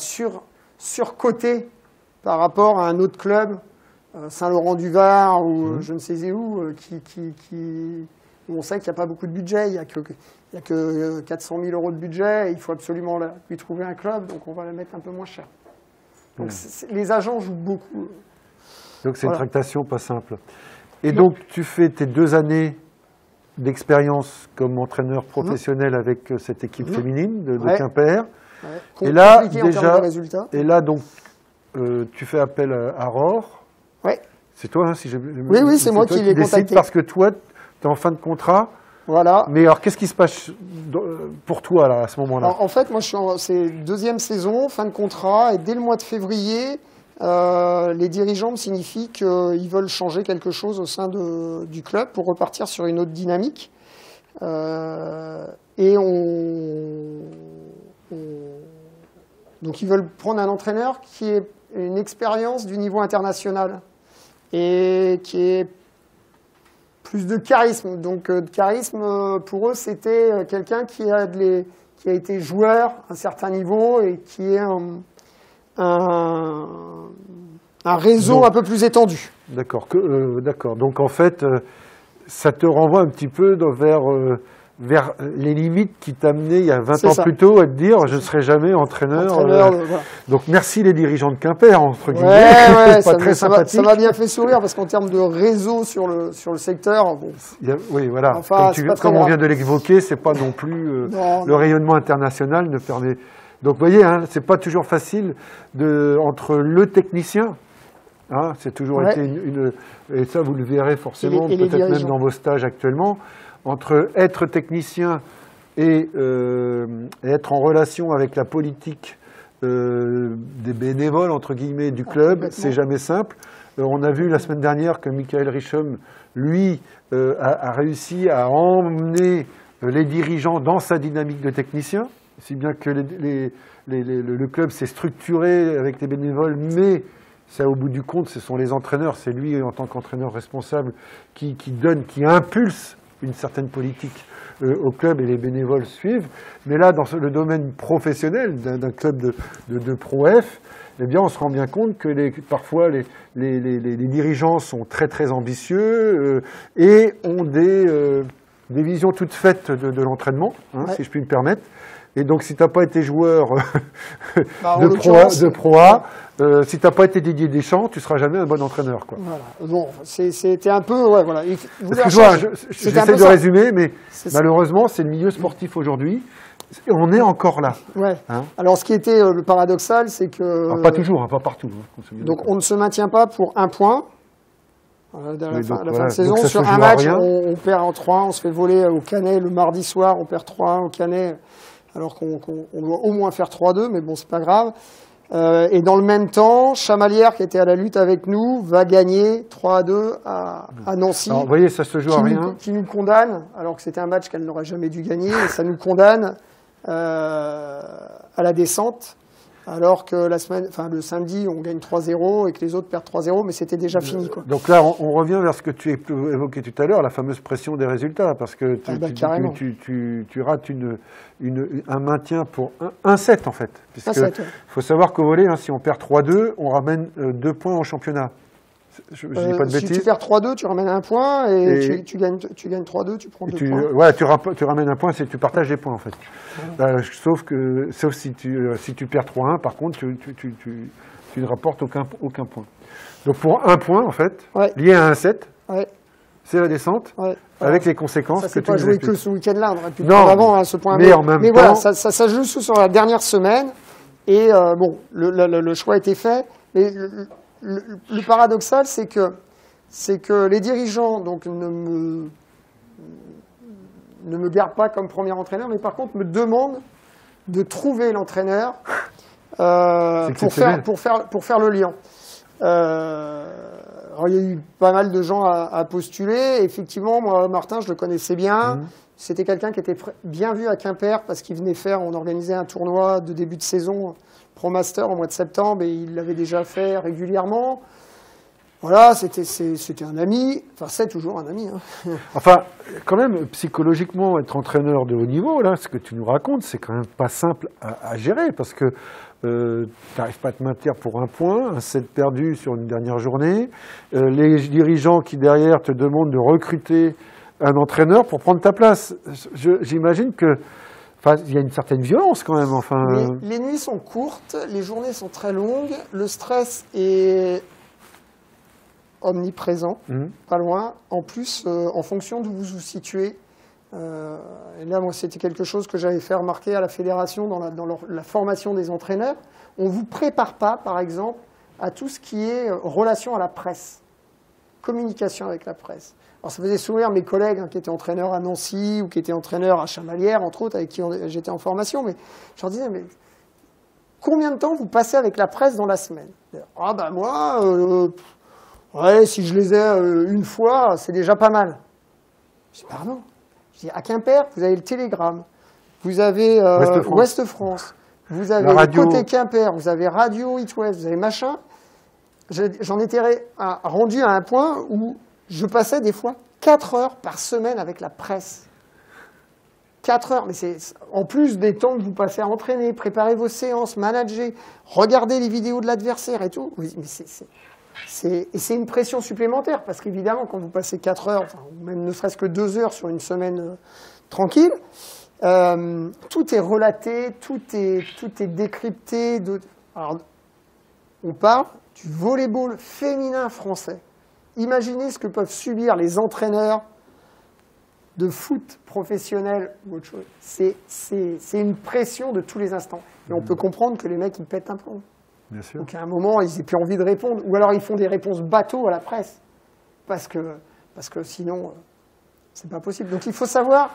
surcotée par rapport à un autre club, Saint-Laurent-du-Var ou je ne sais où, où on sait qu'il n'y a pas beaucoup de budget, il n'y a que 400 000 € de budget, et il faut absolument lui trouver un club, donc on va la mettre un peu moins cher. Donc les agents jouent beaucoup. Donc c'est une tractation pas simple. Et donc tu fais tes 2 années d'expérience comme entraîneur professionnel avec cette équipe féminine de Quimper. Et là, donc, tu fais appel à Rohr. C'est toi, hein, si j'ai... Oui, c'est moi qui l'ai contacté. Parce que toi, tu es en fin de contrat. Voilà. Mais alors, qu'est-ce qui se passe pour toi, là, à ce moment-là? En fait, moi, c'est 2e saison, fin de contrat, et dès le mois de février, les dirigeants me signifient qu'ils veulent changer quelque chose au sein du club pour repartir sur une autre dynamique. Donc ils veulent prendre un entraîneur qui ait une expérience du niveau international et qui ait plus de charisme. Donc de charisme, pour eux, c'était quelqu'un qui a été joueur à un certain niveau et qui ait un réseau un peu plus étendu. D'accord. Donc en fait, ça te renvoie un petit peu vers les limites qui t'amenaient il y a 20 ans plus tôt à te dire je ne serai jamais entraîneur. Voilà. Donc merci les dirigeants de Quimper, entre guillemets. Ça m'a bien fait sourire parce qu'en termes de réseau sur le secteur... Bon, oui, voilà. Enfin, comme on vient de l'évoquer, c'est pas non plus... le rayonnement international ne permet... Donc vous voyez, hein, c'est pas toujours facile entre le technicien... Hein, c'est toujours été et ça vous le verrez forcément, peut-être même dans vos stages actuellement, entre être technicien et être en relation avec la politique des bénévoles, entre guillemets, du club, c'est jamais simple. On a vu la semaine dernière que Michael Richem, lui, a réussi à emmener les dirigeants dans sa dynamique de technicien, si bien que le club s'est structuré avec les bénévoles, mais ça, au bout du compte, ce sont les entraîneurs, c'est lui en tant qu'entraîneur responsable qui impulse une certaine politique au club et les bénévoles suivent. Mais là, dans le domaine professionnel d'un club de Pro F, eh bien, on se rend bien compte que parfois les dirigeants sont très très ambitieux et ont des visions toutes faites de l'entraînement, hein, si je puis me permettre. Et donc, si tu n'as pas été joueur de Pro A, si tu n'as pas été Didier Deschamps, tu ne seras jamais un bon entraîneur, quoi. Voilà. Bon, c'était un peu... Ouais, voilà. Excuse-moi, j'essaie de résumer, mais malheureusement, c'est le milieu sportif aujourd'hui. On est encore là. Ouais. Hein. Alors, ce qui était le paradoxal, c'est que... Alors, pas toujours, hein, pas partout. Hein, donc, on ne se maintient pas pour un point. À la fin de saison, donc sur un match, on perd en 3, on se fait voler au Canet le mardi soir, on perd 3-1 au Canet, alors qu'on doit au moins faire 3-2, mais bon, c'est pas grave. Et dans le même temps, Chamalières, qui était à la lutte avec nous, va gagner 3-2 à Nancy. Alors, vous voyez, ça se joue à rien. Qui nous condamne, alors que c'était un match qu'elle n'aurait jamais dû gagner, et ça nous condamne à la descente. Alors que le samedi, on gagne 3-0 et que les autres perdent 3-0, mais c'était déjà fini, quoi. Donc là, on revient vers ce que tu évoquais tout à l'heure, la fameuse pression des résultats, parce que tu rates un maintien pour un set, en fait. Il faut savoir qu'au volley, hein, si on perd 3-2, on ramène 2 points au championnat. Je dis pas de bêtises. Si tu perds 3-2, tu ramènes un point, et tu gagnes 3-2, tu prends 2 points. Ouais, tu ramènes un point, tu partages les points, en fait. Sauf si tu perds 3-1, par contre, tu ne rapportes aucun point. Donc pour un point, en fait, lié à un set, c'est la descente, avec les conséquences que tu nous expliques. Ça, c'est pas joué que ce week-end-là, on aurait pu le prendre avant, ce point. Mais voilà, ça joue sur la dernière semaine, et bon, le choix a été fait, mais... Le paradoxal, c'est que les dirigeants donc, ne me gardent pas comme premier entraîneur, mais par contre me demandent de trouver l'entraîneur pour faire le lien. Alors, il y a eu pas mal de gens à postuler. Effectivement, moi, Martin, je le connaissais bien. C'était quelqu'un qui était bien vu à Quimper parce qu'il venait on organisait un tournoi de début de saison ProMaster au mois de septembre et il l'avait déjà fait régulièrement. Voilà, c'était un ami. Enfin, c'est toujours un ami. Hein. Enfin, quand même, psychologiquement, être entraîneur de haut niveau, là, ce que tu nous racontes, c'est quand même pas simple à gérer parce que tu n'arrives pas à te maintenir pour un point, un set perdu sur une dernière journée. Les dirigeants qui, derrière, te demandent de recruter un entraîneur pour prendre ta place. J'imagine que... Enfin, il y a une certaine violence quand même. Enfin, les nuits sont courtes, les journées sont très longues, le stress est omniprésent, pas loin. En plus, en fonction d'où vous vous situez, et là, moi, c'était quelque chose que j'avais fait remarquer à la fédération dans la formation des entraîneurs. On ne vous prépare pas, par exemple, à tout ce qui est relation à la presse, communication avec la presse. Alors, ça faisait sourire mes collègues qui étaient entraîneurs à Nancy ou qui étaient entraîneurs à Chamalières, entre autres, avec qui j'étais en formation. Mais je leur disais, mais combien de temps vous passez avec la presse dans la semaine? Ah ben moi, ouais, si je les ai une fois, c'est déjà pas mal. Je dis, pardon. Je dis, à Quimper, vous avez le Télégramme, vous avez Ouest France, vous avez Côté Quimper, vous avez Radio It West, vous avez machin. J'en étais rendu à un point où je passais des fois 4 heures par semaine avec la presse. 4 heures, mais c'est en plus des temps que vous passez à entraîner, préparer vos séances, manager, regarder les vidéos de l'adversaire et tout. Mais c'est une pression supplémentaire, parce qu'évidemment, quand vous passez 4 heures, enfin, même ne serait-ce que 2 heures sur une semaine tranquille, tout est relaté, tout est décrypté. Alors, on parle du volley-ball féminin français. Imaginez ce que peuvent subir les entraîneurs de foot professionnel ou autre chose. C'est une pression de tous les instants. Et on peut comprendre que les mecs, ils pètent un plomb. Bien sûr. Donc à un moment, ils n'aient plus envie de répondre. Ou alors ils font des réponses bateaux à la presse. Parce que sinon, c'est pas possible. Donc il faut savoir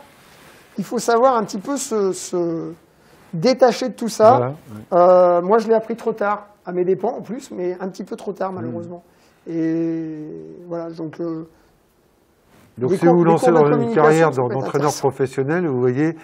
un petit peu se détacher de tout ça. Voilà, ouais. Moi, je l'ai appris trop tard, à mes dépens en plus, mais un petit peu trop tard, malheureusement. Et voilà, donc si vous vous lancez dans une carrière d'entraîneur professionnel, vous voyez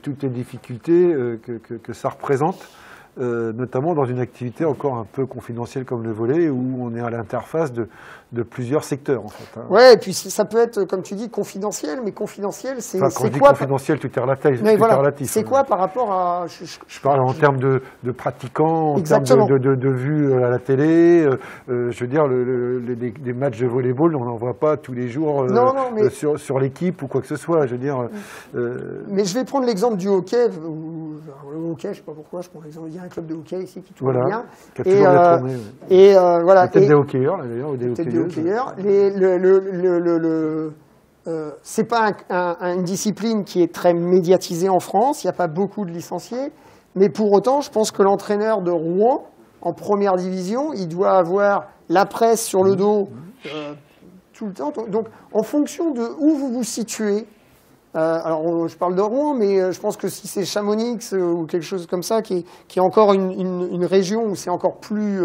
toutes les difficultés que ça représente, notamment dans une activité encore un peu confidentielle comme le volley, où on est à l'interface de plusieurs secteurs, en fait. Hein. Ouais, et puis ça peut être, comme tu dis, confidentiel, mais confidentiel, c'est quand je dis quoi confidentiel, tout est relatif. Mais voilà, c'est quoi par rapport à... Je parle en termes de pratiquants, en termes de vues à la télé. Je veux dire, des matchs de volleyball, on n'en voit pas tous les jours sur l'équipe ou quoi que ce soit. Je veux dire. Mais je vais prendre l'exemple du hockey. Le hockey, je ne sais pas pourquoi, je prends l'exemple. Il y a un club de hockey ici qui tourne bien. Qui a toujours bien tourné. Et voilà. Peut-être des hockeyeurs, d'ailleurs, ou des hockeyeurs. c'est pas une discipline qui est très médiatisée en France, il n'y a pas beaucoup de licenciés, mais pour autant, je pense que l'entraîneur de Rouen, en première division, il doit avoir la presse sur le dos tout le temps. Donc, en fonction de où vous vous situez, alors je parle de Rouen, mais je pense que si c'est Chamonix ou quelque chose comme ça, qui est encore une région où c'est encore plus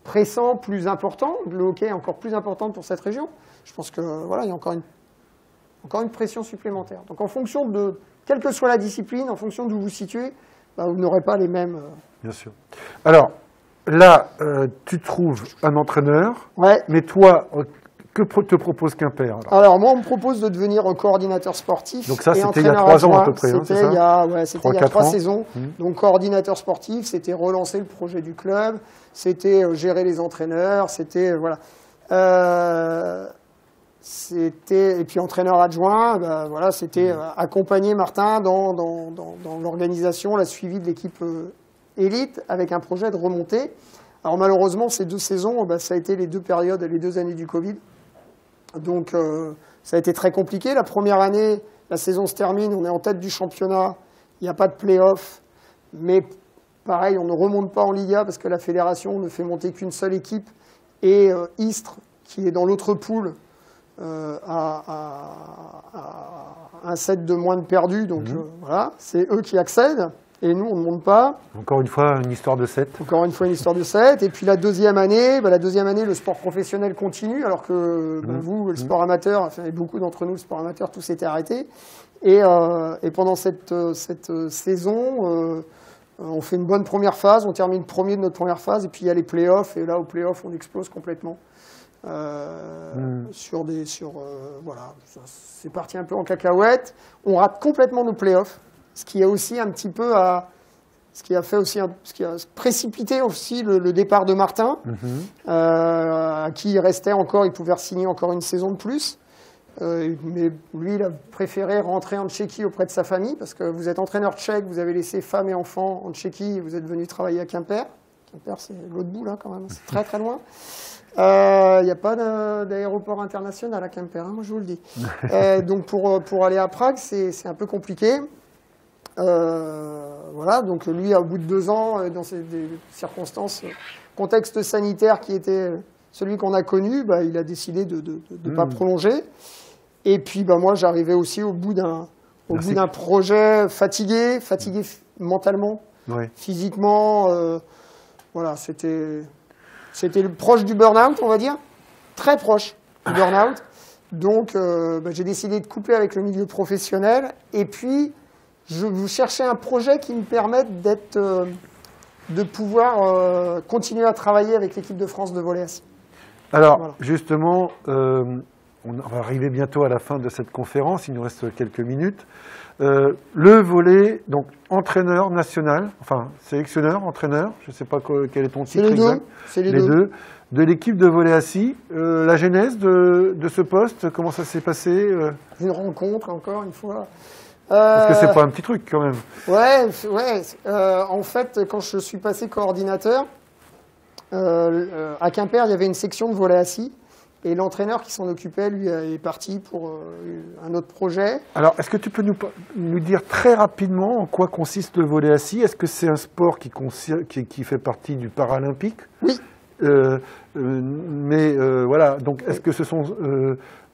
pressant, plus important, le hockey est encore plus important pour cette région, je pense que voilà, il y a encore une pression supplémentaire. Donc en fonction de, quelle que soit la discipline, en fonction d'où vous vous situez, vous n'aurez pas les mêmes... Bien sûr. Alors, là, tu trouves un entraîneur, ouais. Mais toi, que te propose Quimper alors, moi, on me propose de devenir coordinateur sportif. Donc ça, c'était il y a 3 ans à peu près, c'était il y a 3 saisons. Mmh. Donc, coordinateur sportif, c'était relancer le projet du club, c'était gérer les entraîneurs, c'était... voilà. Et puis entraîneur adjoint, voilà, c'était accompagner Martin dans l'organisation, la suivi de l'équipe élite avec un projet de remontée. Alors malheureusement, ces 2 saisons, ça a été les 2 périodes, les 2 années du Covid. Donc ça a été très compliqué. La première année, la saison se termine, on est en tête du championnat, il n'y a pas de play-off, mais pareil, on ne remonte pas en Liga parce que la fédération ne fait monter qu'une seule équipe et Istres, qui est dans l'autre poule, à un set de moins de perdus, donc voilà, c'est eux qui accèdent, et nous on ne monte pas. Encore une fois, une histoire de 7. Encore une fois, une histoire de 7, et puis la deuxième année, le sport professionnel continue, alors que vous, le sport amateur, enfin, beaucoup d'entre nous, le sport amateur, tout s'était arrêté, et pendant cette saison, on fait une bonne première phase, on termine premier de notre première phase, et puis il y a les playoffs, et là, aux playoffs, on explose complètement. Voilà, c'est parti un peu en cacahuète. On rate complètement nos playoffs, ce qui a aussi un petit peu ce qui a précipité aussi le départ de Martin, à qui il restait encore, il pouvait signer encore une saison de plus. Mais lui, il a préféré rentrer en Tchéquie auprès de sa famille, parce que vous êtes entraîneur tchèque, vous avez laissé femme et enfants en Tchéquie, et vous êtes venu travailler à Quimper. Quimper, c'est l'autre bout, là, quand même, c'est très très loin. Il n'y a pas d'aéroport international à Quimper, moi je vous le dis. Donc pour aller à Prague, c'est un peu compliqué. Voilà, donc lui, au bout de 2 ans, dans des circonstances, contexte sanitaire qui était celui qu'on a connu, il a décidé de ne pas prolonger. Et puis moi, j'arrivais aussi au bout d'un projet fatigué mentalement, physiquement. Voilà, c'était proche du burn-out, on va dire, très proche du burn-out. Donc, j'ai décidé de couper avec le milieu professionnel. Et puis, je cherchais un projet qui me permette de pouvoir continuer à travailler avec l'équipe de France de volley assis. Alors, voilà. Justement, on va arriver bientôt à la fin de cette conférence. Il nous reste quelques minutes. Le volley, donc entraîneur national, enfin sélectionneur, entraîneur, je ne sais pas quel est ton titre exact. C'est les deux. De l'équipe de volley assis. La genèse de ce poste, comment ça s'est passé Une rencontre, encore une fois. Parce que c'est pas un petit truc quand même. Ouais. En fait, quand je suis passé coordinateur, à Quimper, il y avait une section de volley assis. Et l'entraîneur qui s'en occupait, lui, est parti pour un autre projet. Alors, est-ce que tu peux nous dire très rapidement en quoi consiste le volley assis? Est-ce que c'est un sport qui fait partie du paralympique? Oui. Voilà, donc est-ce que ce sont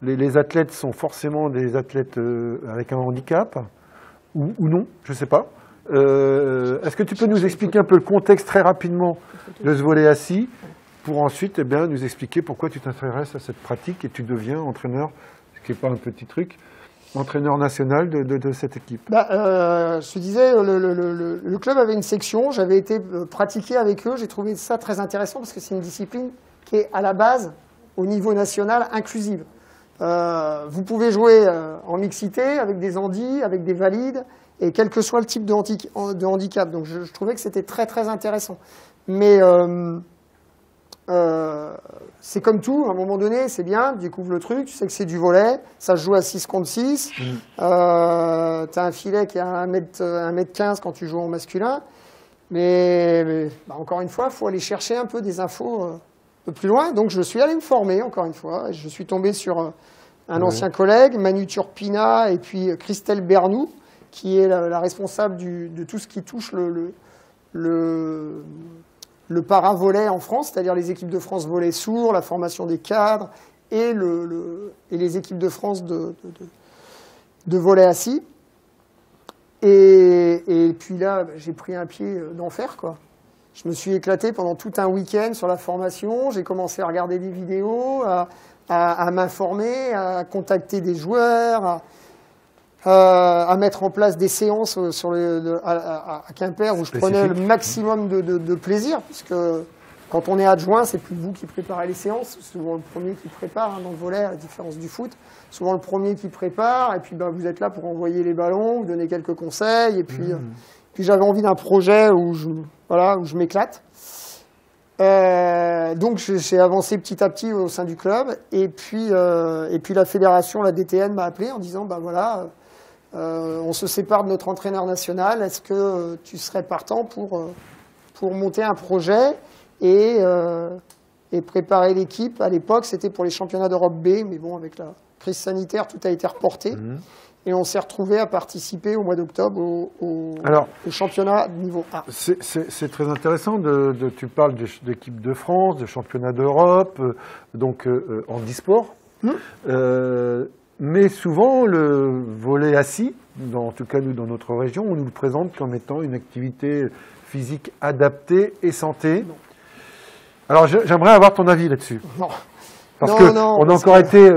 les athlètes sont forcément des athlètes avec un handicap ou non? Je ne sais pas. Est-ce que tu peux nous expliquer un peu le contexte très rapidement de ce volley assis pour ensuite nous expliquer pourquoi tu t'intéresses à cette pratique et tu deviens entraîneur, ce qui n'est pas un petit truc, entraîneur national de cette équipe? Je te disais, le club avait une section, j'avais été pratiquer avec eux, j'ai trouvé ça très intéressant parce que c'est une discipline qui est à la base, au niveau national, inclusive. Vous pouvez jouer en mixité, avec des handis, avec des valides, et quel que soit le type de handicap. Donc je trouvais que c'était très très intéressant. Mais c'est comme tout, à un moment donné, c'est bien, tu découvres le truc, tu sais que c'est du volley, ça se joue à 6 contre 6, t'as un filet qui est à 1m15 quand tu joues en masculin, mais encore une fois, il faut aller chercher un peu des infos un peu plus loin, donc je suis allé me former, encore une fois, et je suis tombé sur un ancien collègue, Manu Turpina, et puis Christelle Bernoux, qui est la responsable de tout ce qui touche le para-volley en France, c'est-à-dire les équipes de France volley sourd, la formation des cadres et les équipes de France de volley assis. Et puis là, j'ai pris un pied d'enfer, quoi. Je me suis éclaté pendant tout un week-end sur la formation. J'ai commencé à regarder des vidéos, à m'informer, à contacter des joueurs, à mettre en place des séances à Quimper où je prenais le maximum de plaisir, puisque quand on est adjoint, c'est plus vous qui préparez les séances, c'est souvent le premier qui prépare dans le volley, à la différence du foot. Souvent le premier qui prépare, et puis vous êtes là pour envoyer les ballons, vous donner quelques conseils, et puis j'avais envie d'un projet où je m'éclate. Donc j'ai avancé petit à petit au sein du club, et puis la fédération, la DTN m'a appelé en disant on se sépare de notre entraîneur national, est-ce que tu serais partant pour monter un projet et préparer l'équipe? À l'époque, c'était pour les championnats d'Europe B, mais bon, avec la crise sanitaire, tout a été reporté. Et on s'est retrouvés à participer au mois d'octobre au championnat niveau A. C'est très intéressant. Tu parles d'équipe de France, de championnat d'Europe, donc en e-sport. Mais souvent, le volley assis, en tout cas nous dans notre région, on nous le présente comme étant une activité physique adaptée et santé. Alors j'aimerais avoir ton avis là-dessus. Parce qu'on a encore été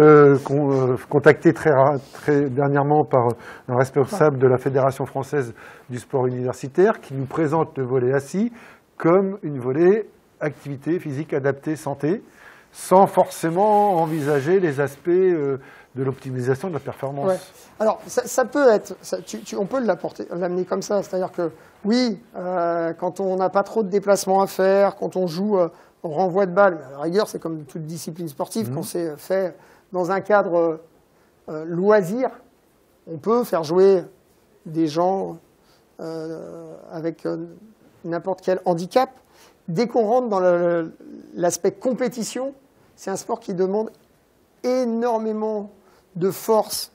contacté très dernièrement par un responsable de la Fédération française du sport universitaire qui nous présente le volley assis comme une volley activité physique adaptée santé, sans forcément envisager les aspects de l'optimisation de la performance. Ouais. Alors ça peut être, on peut l'amener comme ça, c'est-à-dire que oui, quand on n'a pas trop de déplacements à faire, quand on joue on renvoie de balle, à la rigueur, c'est comme toute discipline sportive, quand c'est fait dans un cadre loisir, on peut faire jouer des gens avec n'importe quel handicap. Dès qu'on rentre dans l'aspect compétition, c'est un sport qui demande énormément de force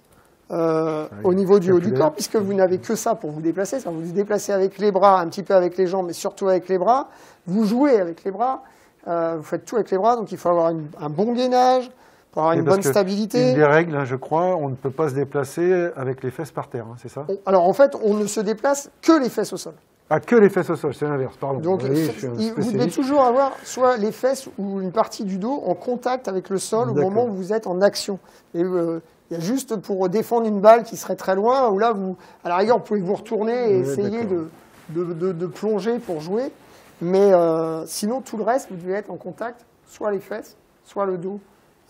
au niveau du haut du corps, puisque vous n'avez que ça pour vous déplacer. Vous vous déplacez avec les bras, un petit peu avec les jambes, mais surtout avec les bras. Vous jouez avec les bras. Vous faites tout avec les bras, donc il faut avoir un bon gainage, pour avoir une bonne stabilité. Une des règles, je crois, on ne peut pas se déplacer avec les fesses par terre, c'est ça? Alors en fait, on ne se déplace que les fesses au sol. Ah, que les fesses au sol, c'est l'inverse, pardon. Donc vous devez toujours avoir soit les fesses ou une partie du dos en contact avec le sol au moment où vous êtes en action. Et il y a juste pour défendre une balle qui serait très loin, où là, à la rigueur, vous pouvez vous retourner et essayer de plonger pour jouer. Mais sinon, tout le reste, vous devez être en contact, soit les fesses, soit le dos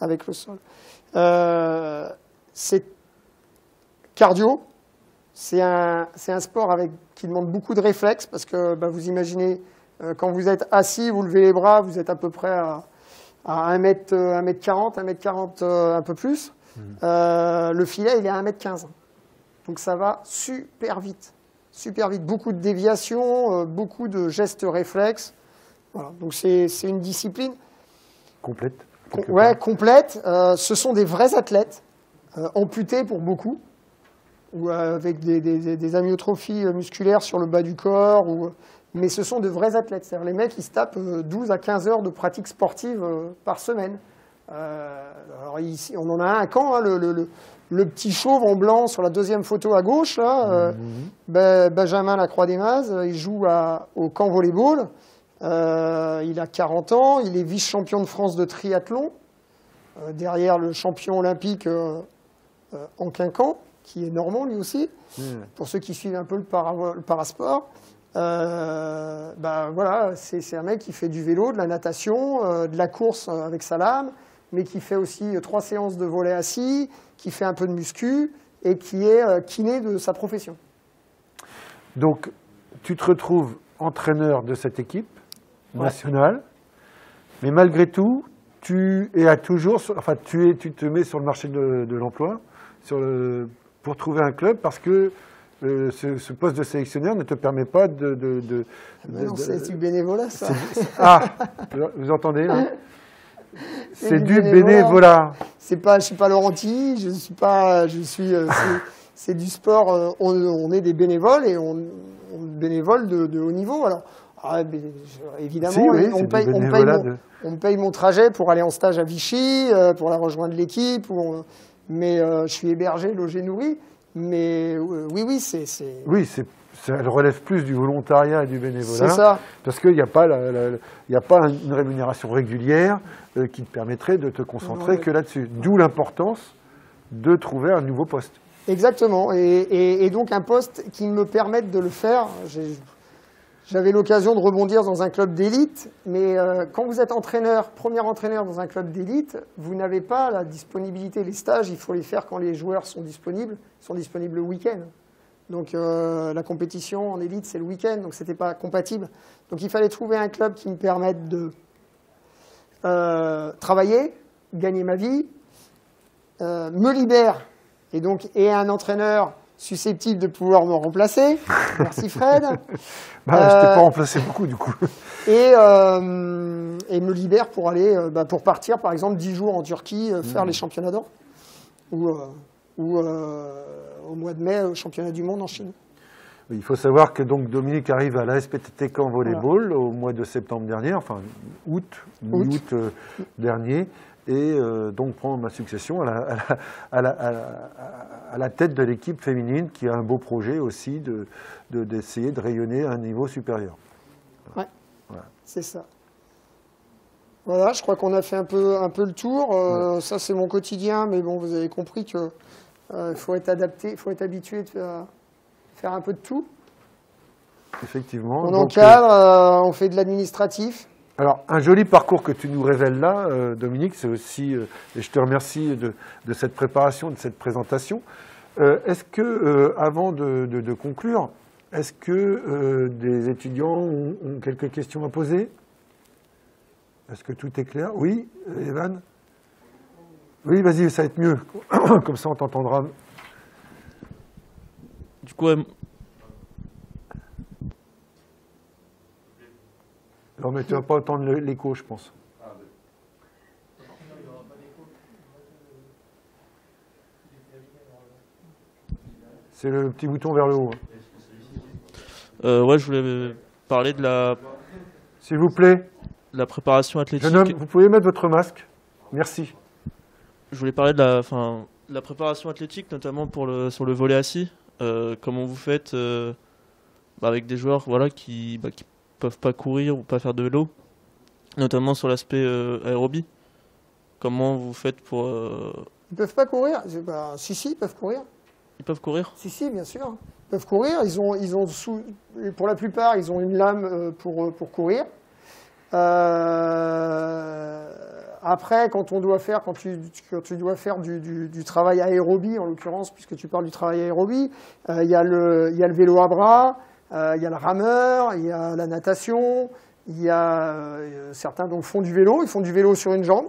avec le sol. C'est cardio. C'est un sport qui demande beaucoup de réflexes parce que vous imaginez, quand vous êtes assis, vous levez les bras, vous êtes à peu près à 1m40, 1m40 un peu plus. Le filet, il est à 1m15. Donc ça va super vite. Super vite, beaucoup de déviations, beaucoup de gestes réflexes. Voilà. Donc c'est une discipline complète. Complète. Ce sont des vrais athlètes, amputés pour beaucoup, ou avec des amyotrophies musculaires sur le bas du corps. Mais ce sont de vrais athlètes. C'est-à-dire les mecs, ils se tapent 12 à 15 heures de pratique sportive par semaine. Alors ici, on en a un à Caen, hein, le petit chauve en blanc sur la deuxième photo à gauche, là, Benjamin Lacroix-des-Mazes, il joue au camp volleyball. Il a 40 ans, il est vice-champion de France de triathlon, derrière le champion olympique en Quincan, qui est normand lui aussi, pour ceux qui suivent un peu le parasport. Voilà, c'est un mec qui fait du vélo, de la natation, de la course avec sa lame, mais qui fait aussi 3 séances de volley assis, qui fait un peu de muscu et qui est kiné de sa profession. Donc, tu te retrouves entraîneur de cette équipe nationale, mais malgré tout, tu te mets sur le marché de l'emploi pour trouver un club parce que ce poste de sélectionneur ne te permet pas non, c'est du bénévolat, ça. Ah, vous entendez là? C'est du bénévolat. Je suis pas Laurenti, c'est du sport. On est des bénévoles et on bénévole de haut niveau. Alors, évidemment, Si, oui, on me paye mon trajet pour aller en stage à Vichy, pour la rejoindre l'équipe, mais je suis hébergé, logé, nourri. Mais oui, c'est... Oui, elle relève plus du volontariat et du bénévolat. C'est ça. Parce qu'il n'y a pas, une rémunération régulière qui te permettrait de te concentrer que là-dessus. D'où l'importance de trouver un nouveau poste. Exactement. Et donc un poste qui me permette de le faire. J'avais l'occasion de rebondir dans un club d'élite, mais quand vous êtes premier entraîneur dans un club d'élite, vous n'avez pas la disponibilité. Les stages, il faut les faire quand les joueurs sont disponibles le week-end. Donc la compétition en élite, c'est le week-end, donc ce n'était pas compatible. Donc il fallait trouver un club qui me permette de travailler, gagner ma vie, me libère, et un entraîneur susceptible de pouvoir me remplacer. Merci Fred. Je t'ai pas remplacé beaucoup du coup. Et me libère pour aller, pour partir par exemple 10 jours en Turquie faire les championnats d'or ou au mois de mai au championnat du monde en Chine. Il faut savoir que donc Dominique arrive à la SPTT Caen Volleyball au mois de septembre dernier, enfin août dernier, et donc prend ma succession à la tête de l'équipe féminine qui a un beau projet aussi d'essayer de rayonner à un niveau supérieur. Ouais, voilà. C'est ça. Voilà, je crois qu'on a fait un peu le tour. Ça, c'est mon quotidien, mais bon, vous avez compris que faut être adapté, il faut être habitué à faire un peu de tout. Effectivement. On encadre, on fait de l'administratif. Alors, un joli parcours que tu nous révèles là, Dominique, c'est aussi, et je te remercie de cette préparation, de cette présentation. Est-ce que, avant de conclure, est-ce que des étudiants ont quelques questions à poser? Est-ce que tout est clair? Oui, Evan? Oui, vas-y, ça va être mieux. Comme ça, on t'entendra. Du coup, non, mais tu vas pas entendre l'écho, je pense. C'est le petit bouton vers le haut. Ouais, je voulais parler de la... S'il vous plaît. La préparation athlétique. Jeune homme, vous pouvez mettre votre masque. Merci. Je voulais parler de la préparation athlétique, notamment sur le volley assis. Comment vous faites avec des joueurs qui peuvent pas courir ou pas faire de vélo, notamment sur l'aspect aérobie. Comment vous faites pour... Ils peuvent pas courir? Si, ils peuvent courir. Ils peuvent courir? Si, bien sûr. Ils peuvent courir. Pour la plupart, ils ont une lame pour courir. Après, quand tu dois faire du travail aérobie, en l'occurrence, puisque tu parles du travail aérobie, il y a le vélo à bras, il y a le rameur, il y a la natation, il y a certains donc font du vélo, ils font du vélo sur une jambe.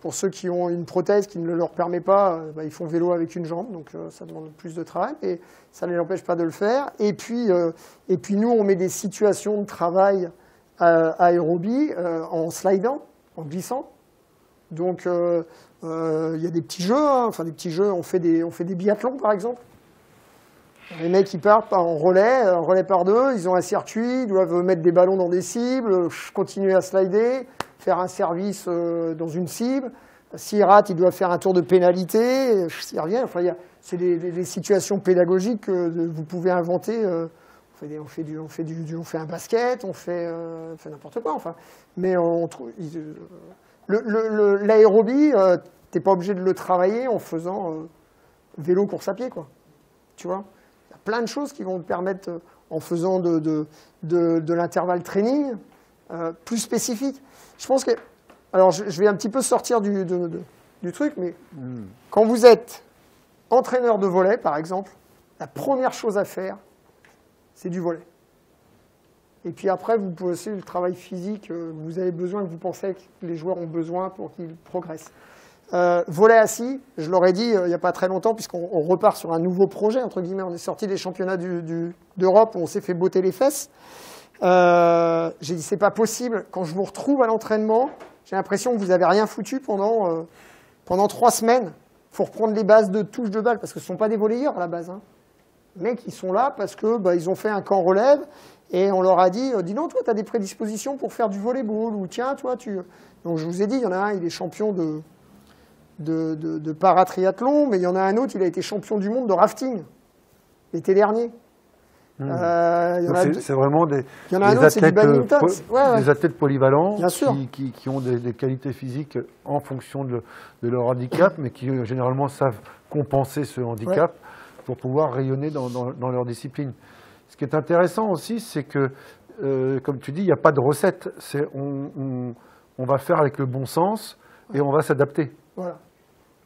Pour ceux qui ont une prothèse qui ne leur permet pas, ils font vélo avec une jambe, donc ça demande plus de travail, mais ça ne les empêche pas de le faire. Et puis nous, on met des situations de travail aérobie en slidant, en glissant. Donc il y a des petits jeux, des petits jeux, on fait des biathlons par exemple. Les mecs ils partent en relais par deux, ils ont un circuit, ils doivent mettre des ballons dans des cibles, continuer à slider, faire un service dans une cible. S'ils ratent, ils doivent faire un tour de pénalité, s'ils reviennent. Enfin, c'est des situations pédagogiques que vous pouvez inventer. On fait un basket, on fait n'importe quoi. Enfin, mais l'aérobie, t'es pas obligé de le travailler en faisant vélo, course à pied, quoi. Tu vois, il y a plein de choses qui vont te permettre, en faisant de l'intervalle training plus spécifique. Je pense que, alors je vais un petit peu sortir du truc, mais quand vous êtes entraîneur de volley, par exemple, la première chose à faire, c'est du volley. Et puis après, vous pouvez aussi le travail physique que vous avez besoin, que vous pensez que les joueurs ont besoin pour qu'ils progressent. Volley assis, je l'aurais dit il n'y a pas très longtemps, puisqu'on repart sur un nouveau projet, entre guillemets. On est sorti des championnats d'Europe où on s'est fait botter les fesses. J'ai dit, c'est pas possible. Quand je vous retrouve à l'entraînement, j'ai l'impression que vous n'avez rien foutu pendant 3 semaines. Il faut reprendre les bases de touche de balle, parce que ce ne sont pas des volleyeurs à la base. Hein. Les mecs, ils sont là parce que ils ont fait un camp relève, et on leur a dit, dis donc, toi, tu as des prédispositions pour faire du volleyball, ou tiens, toi, tu... Donc je vous ai dit, il y en a un, il est champion de paratriathlon, mais il y en a un autre, il a été champion du monde de rafting l'été dernier. C'est vraiment des athlètes, des athlètes polyvalents qui ont des qualités physiques en fonction de leur handicap, mais qui généralement savent compenser ce handicap pour pouvoir rayonner dans leur discipline. Ce qui est intéressant aussi, c'est que, comme tu dis, il n'y a pas de recette. On va faire avec le bon sens et on va s'adapter. Voilà.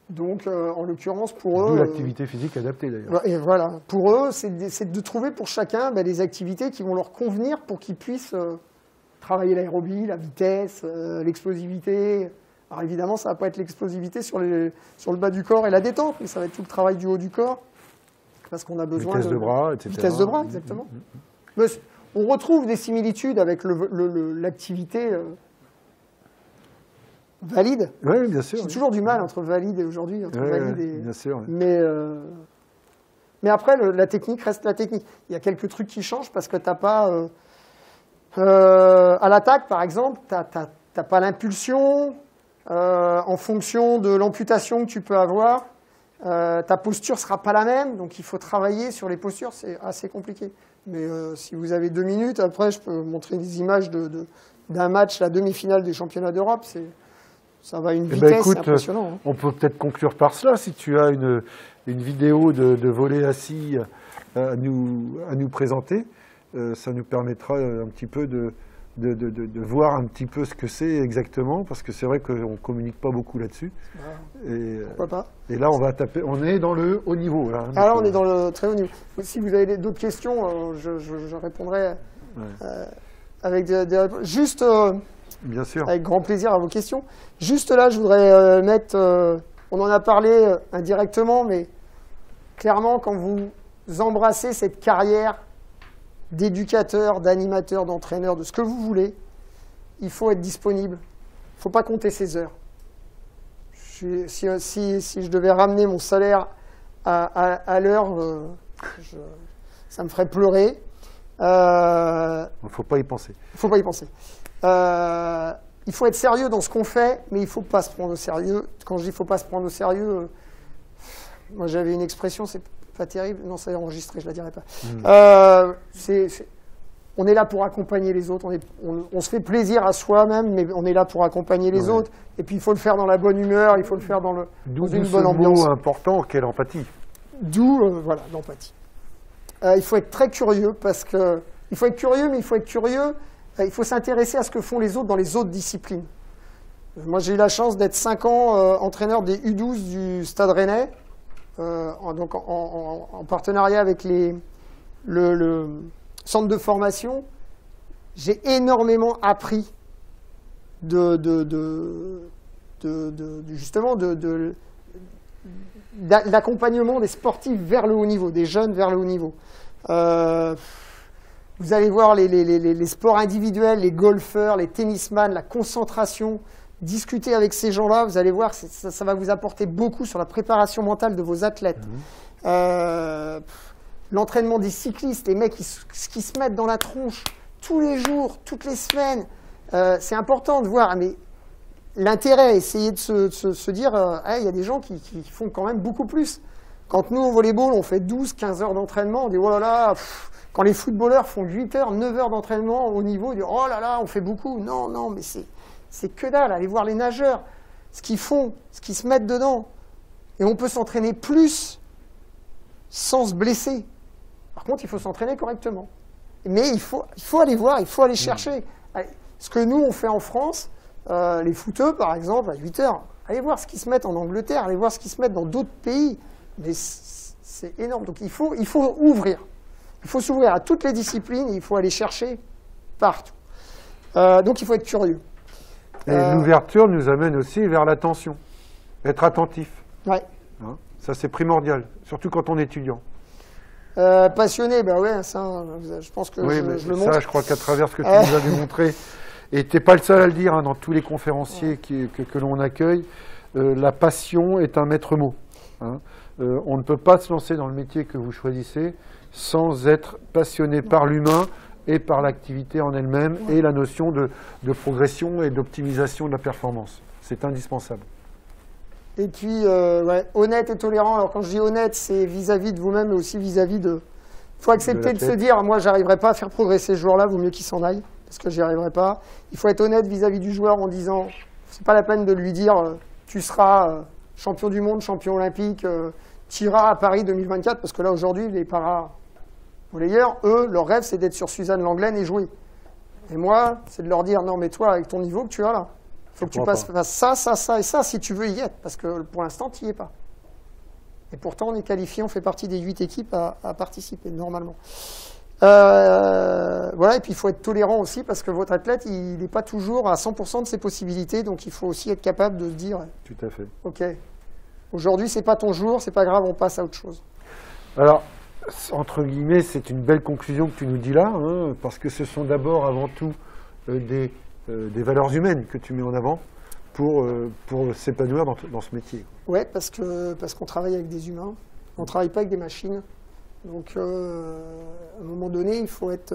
Donc, en l'occurrence, pour eux... l'activité physique adaptée, d'ailleurs. Et voilà. Pour eux, c'est de trouver pour chacun des activités qui vont leur convenir pour qu'ils puissent travailler l'aérobie, la vitesse, l'explosivité. Alors, évidemment, ça ne va pas être l'explosivité sur le bas du corps et la détente, mais ça va être tout le travail du haut du corps, parce qu'on a besoin vitesse de bras, etc. Vitesse de bras, exactement. Mais on retrouve des similitudes avec l'activité... valide. Oui, bien sûr. J'ai toujours du mal entre valide et aujourd'hui. Bien sûr. Mais après, la technique reste la technique. Il y a quelques trucs qui changent parce que tu n'as pas... à l'attaque, par exemple, tu n'as pas l'impulsion en fonction de l'amputation que tu peux avoir. Ta posture ne sera pas la même, donc il faut travailler sur les postures. C'est assez compliqué. Mais si vous avez 2 minutes, après, je peux montrer des images d'un match, la demi-finale des championnats d'Europe. Ça va à une vitesse, écoute, c'est impressionnant. Hein. On peut peut-être conclure par cela. Si tu as une vidéo de volley assis à nous présenter, ça nous permettra un petit peu de voir un petit peu ce que c'est exactement, parce que c'est vrai qu'on ne communique pas beaucoup là-dessus. Pourquoi pas. Et là, on est dans le haut niveau. Là, là, on est dans le très haut niveau. Si vous avez d'autres questions, je répondrai avec des réponses. Juste... Bien sûr. Avec grand plaisir à vos questions. Juste là, je voudrais mettre... on en a parlé indirectement, mais clairement, quand vous embrassez cette carrière d'éducateur, d'animateur, d'entraîneur, de ce que vous voulez, il faut être disponible. Il ne faut pas compter ses heures. Si je devais ramener mon salaire à l'heure, ça me ferait pleurer. Il ne faut pas y penser. Il ne faut pas y penser. Il faut être sérieux dans ce qu'on fait, mais il ne faut pas se prendre au sérieux. Quand je dis il ne faut pas se prendre au sérieux, moi j'avais une expression, c'est pas terrible, non, ça est enregistré, je ne la dirai pas. On est là pour accompagner les autres, on se fait plaisir à soi-même, mais on est là pour accompagner les autres. Et puis il faut le faire dans la bonne humeur, il faut le faire dans une bonne ambiance. D'où ce mot important qu'est l'empathie. D'où, voilà, l'empathie. Il faut être très curieux, parce que... Il faut être curieux, mais il faut être curieux... Il faut s'intéresser à ce que font les autres dans les autres disciplines. Moi, j'ai eu la chance d'être 5 ans entraîneur des U12 du Stade Rennais, donc en partenariat avec le centre de formation. J'ai énormément appris justement de l'accompagnement des sportifs vers le haut niveau, des jeunes vers le haut niveau. Vous allez voir les sports individuels, les golfeurs, les tennisman, la concentration. Discuter avec ces gens-là, vous allez voir, ça va vous apporter beaucoup sur la préparation mentale de vos athlètes. L'entraînement des cyclistes, les mecs qui se mettent dans la tronche tous les jours, toutes les semaines. C'est important de voir, mais l'intérêt, essayer de se dire, il y a des gens qui font quand même beaucoup plus. Quand nous, au volleyball, on fait 12-15 heures d'entraînement, on dit, oh là là, quand les footballeurs font 8 heures, 9 heures d'entraînement au niveau, on dit, oh là là, on fait beaucoup. Non, mais c'est que dalle. Allez voir les nageurs, ce qu'ils font, ce qu'ils se mettent dedans. Et on peut s'entraîner plus sans se blesser. Par contre, il faut s'entraîner correctement. Mais il faut aller voir, il faut aller chercher. Allez, ce que nous, on fait en France, les footeux, par exemple, à 8 heures, allez voir ce qu'ils se mettent en Angleterre, allez voir ce qu'ils se mettent dans d'autres pays. Mais c'est énorme. Donc il faut ouvrir. Il faut s'ouvrir à toutes les disciplines et il faut aller chercher partout. Donc il faut être curieux. Et l'ouverture nous amène aussi vers l'attention. Être attentif. Ouais. Hein, ça, c'est primordial, surtout quand on est étudiant. Passionné, ben ouais, ça, je pense que oui, je le montre. Ça, je crois qu'à travers ce que tu nous as démontré Et tu n'es pas le seul à le dire, hein, dans tous les conférenciers que l'on accueille, la passion est un maître mot. Hein. On ne peut pas se lancer dans le métier que vous choisissez sans être passionné par l'humain et par l'activité en elle-même et la notion de progression et d'optimisation de la performance. C'est indispensable. Et puis, honnête et tolérant. Alors, quand je dis honnête, c'est vis-à-vis de vous-même, mais aussi vis-à-vis de... Il faut accepter de se dire, moi, j'arriverai pas à faire progresser ce joueur-là, vaut mieux qu'il s'en aille, parce que j'y arriverai pas. Il faut être honnête vis-à-vis du joueur en disant, c'est pas la peine de lui dire, tu seras champion du monde, champion olympique, tu iras à Paris 2024, parce que là, aujourd'hui, les para-volleyeurs, eux, leur rêve, c'est d'être sur Suzanne Langlaine et jouer. Et moi, c'est de leur dire, non, mais toi, avec ton niveau que tu as là, il faut que tu fasses ça, ça, ça et ça si tu veux y être, parce que pour l'instant, tu n'y es pas. Et pourtant, on est qualifié, on fait partie des 8 équipes à participer, normalement. Voilà, et puis il faut être tolérant aussi, parce que votre athlète, il n'est pas toujours à 100% de ses possibilités, donc il faut aussi être capable de se dire, tout à fait. OK, aujourd'hui, c'est pas ton jour, c'est pas grave, on passe à autre chose. Alors, entre guillemets, c'est une belle conclusion que tu nous dis là, hein, parce que ce sont d'abord, avant tout, des valeurs humaines que tu mets en avant pour s'épanouir dans ce métier. Oui, parce qu'on travaille avec des humains, on ne travaille pas avec des machines. Donc, à un moment donné, il faut être...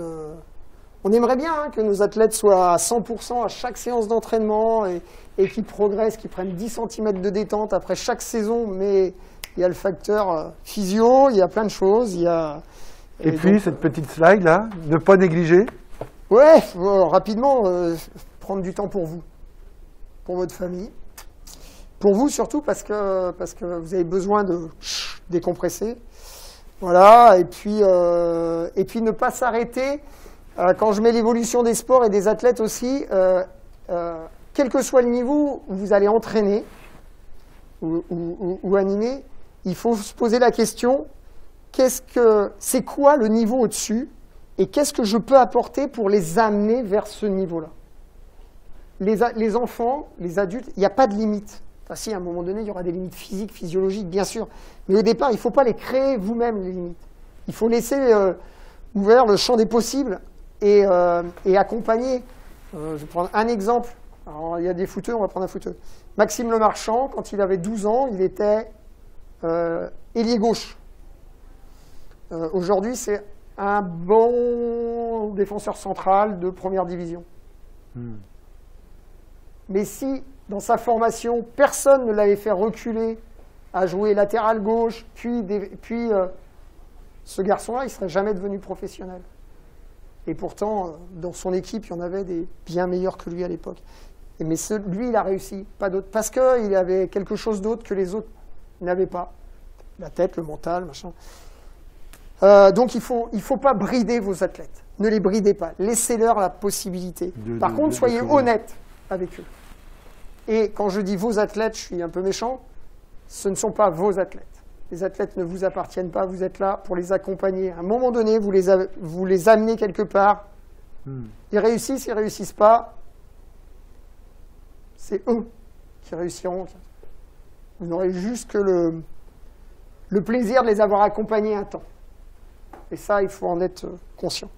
On aimerait bien que nos athlètes soient à 100% à chaque séance d'entraînement et qu'ils progressent, qu'ils prennent 10 cm de détente après chaque saison, mais il y a le facteur physio, il y a plein de choses. Et puis, donc, cette petite slide là, ne pas négliger. Ouais, rapidement, prendre du temps pour vous, pour votre famille. Pour vous surtout, parce que vous avez besoin de décompresser. Voilà, et puis ne pas s'arrêter. Quand je mets l'évolution des sports et des athlètes aussi, quel que soit le niveau où vous allez entraîner ou animer, il faut se poser la question, c'est quoi le niveau au-dessus et qu'est-ce que je peux apporter pour les amener vers ce niveau-là? Les enfants, les adultes, il n'y a pas de limite. Enfin, si, à un moment donné, il y aura des limites physiques, physiologiques, bien sûr. Mais au départ, il ne faut pas les créer vous-même, les limites. Il faut laisser ouvert le champ des possibles et accompagner. Je vais prendre un exemple. Alors, il y a des footeux, on va prendre un footeux. Maxime Lemarchand, quand il avait 12 ans, il était ailier gauche. Aujourd'hui, c'est un bon défenseur central de première division. Mais si, dans sa formation, personne ne l'avait fait reculer à jouer latéral gauche, puis ce garçon-là, il ne serait jamais devenu professionnel. Et pourtant, dans son équipe, il y en avait des bien meilleurs que lui à l'époque. Mais lui, il a réussi, pas d'autre. Parce qu'il avait quelque chose d'autre que les autres n'avaient pas. La tête, le mental, machin. Donc, il faut pas brider vos athlètes. Ne les bridez pas. Laissez-leur la possibilité. Par contre, soyez honnêtes avec eux. Et quand je dis vos athlètes, je suis un peu méchant, ce ne sont pas vos athlètes. Les athlètes ne vous appartiennent pas, vous êtes là pour les accompagner. À un moment donné, vous les amenez quelque part. Ils réussissent, ils ne réussissent pas. C'est eux qui réussiront. Vous n'aurez juste que le plaisir de les avoir accompagnés un temps. Et ça, il faut en être conscient.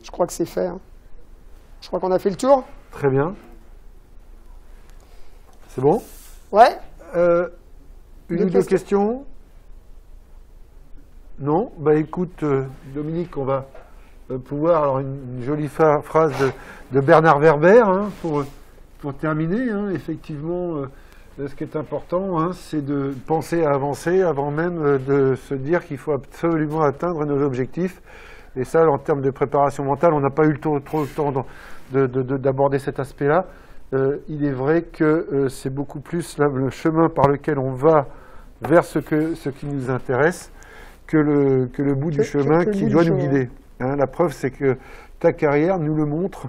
Je crois que c'est fait. Hein. Je crois qu'on a fait le tour. Très bien. C'est bon? Ouais. Une ou deux questions? Non? Bah écoute, Dominique, on va pouvoir... Alors une jolie phrase de Bernard Werber, hein, pour terminer. Hein, effectivement, ce qui est important, hein, c'est de penser à avancer avant même de se dire qu'il faut absolument atteindre nos objectifs. Et ça, en termes de préparation mentale, on n'a pas eu trop le temps d'aborder cet aspect-là. Il est vrai que c'est beaucoup plus le chemin par lequel on va vers ce qui nous intéresse que le bout du chemin qui doit nous guider. Hein, la preuve, c'est que ta carrière nous le montre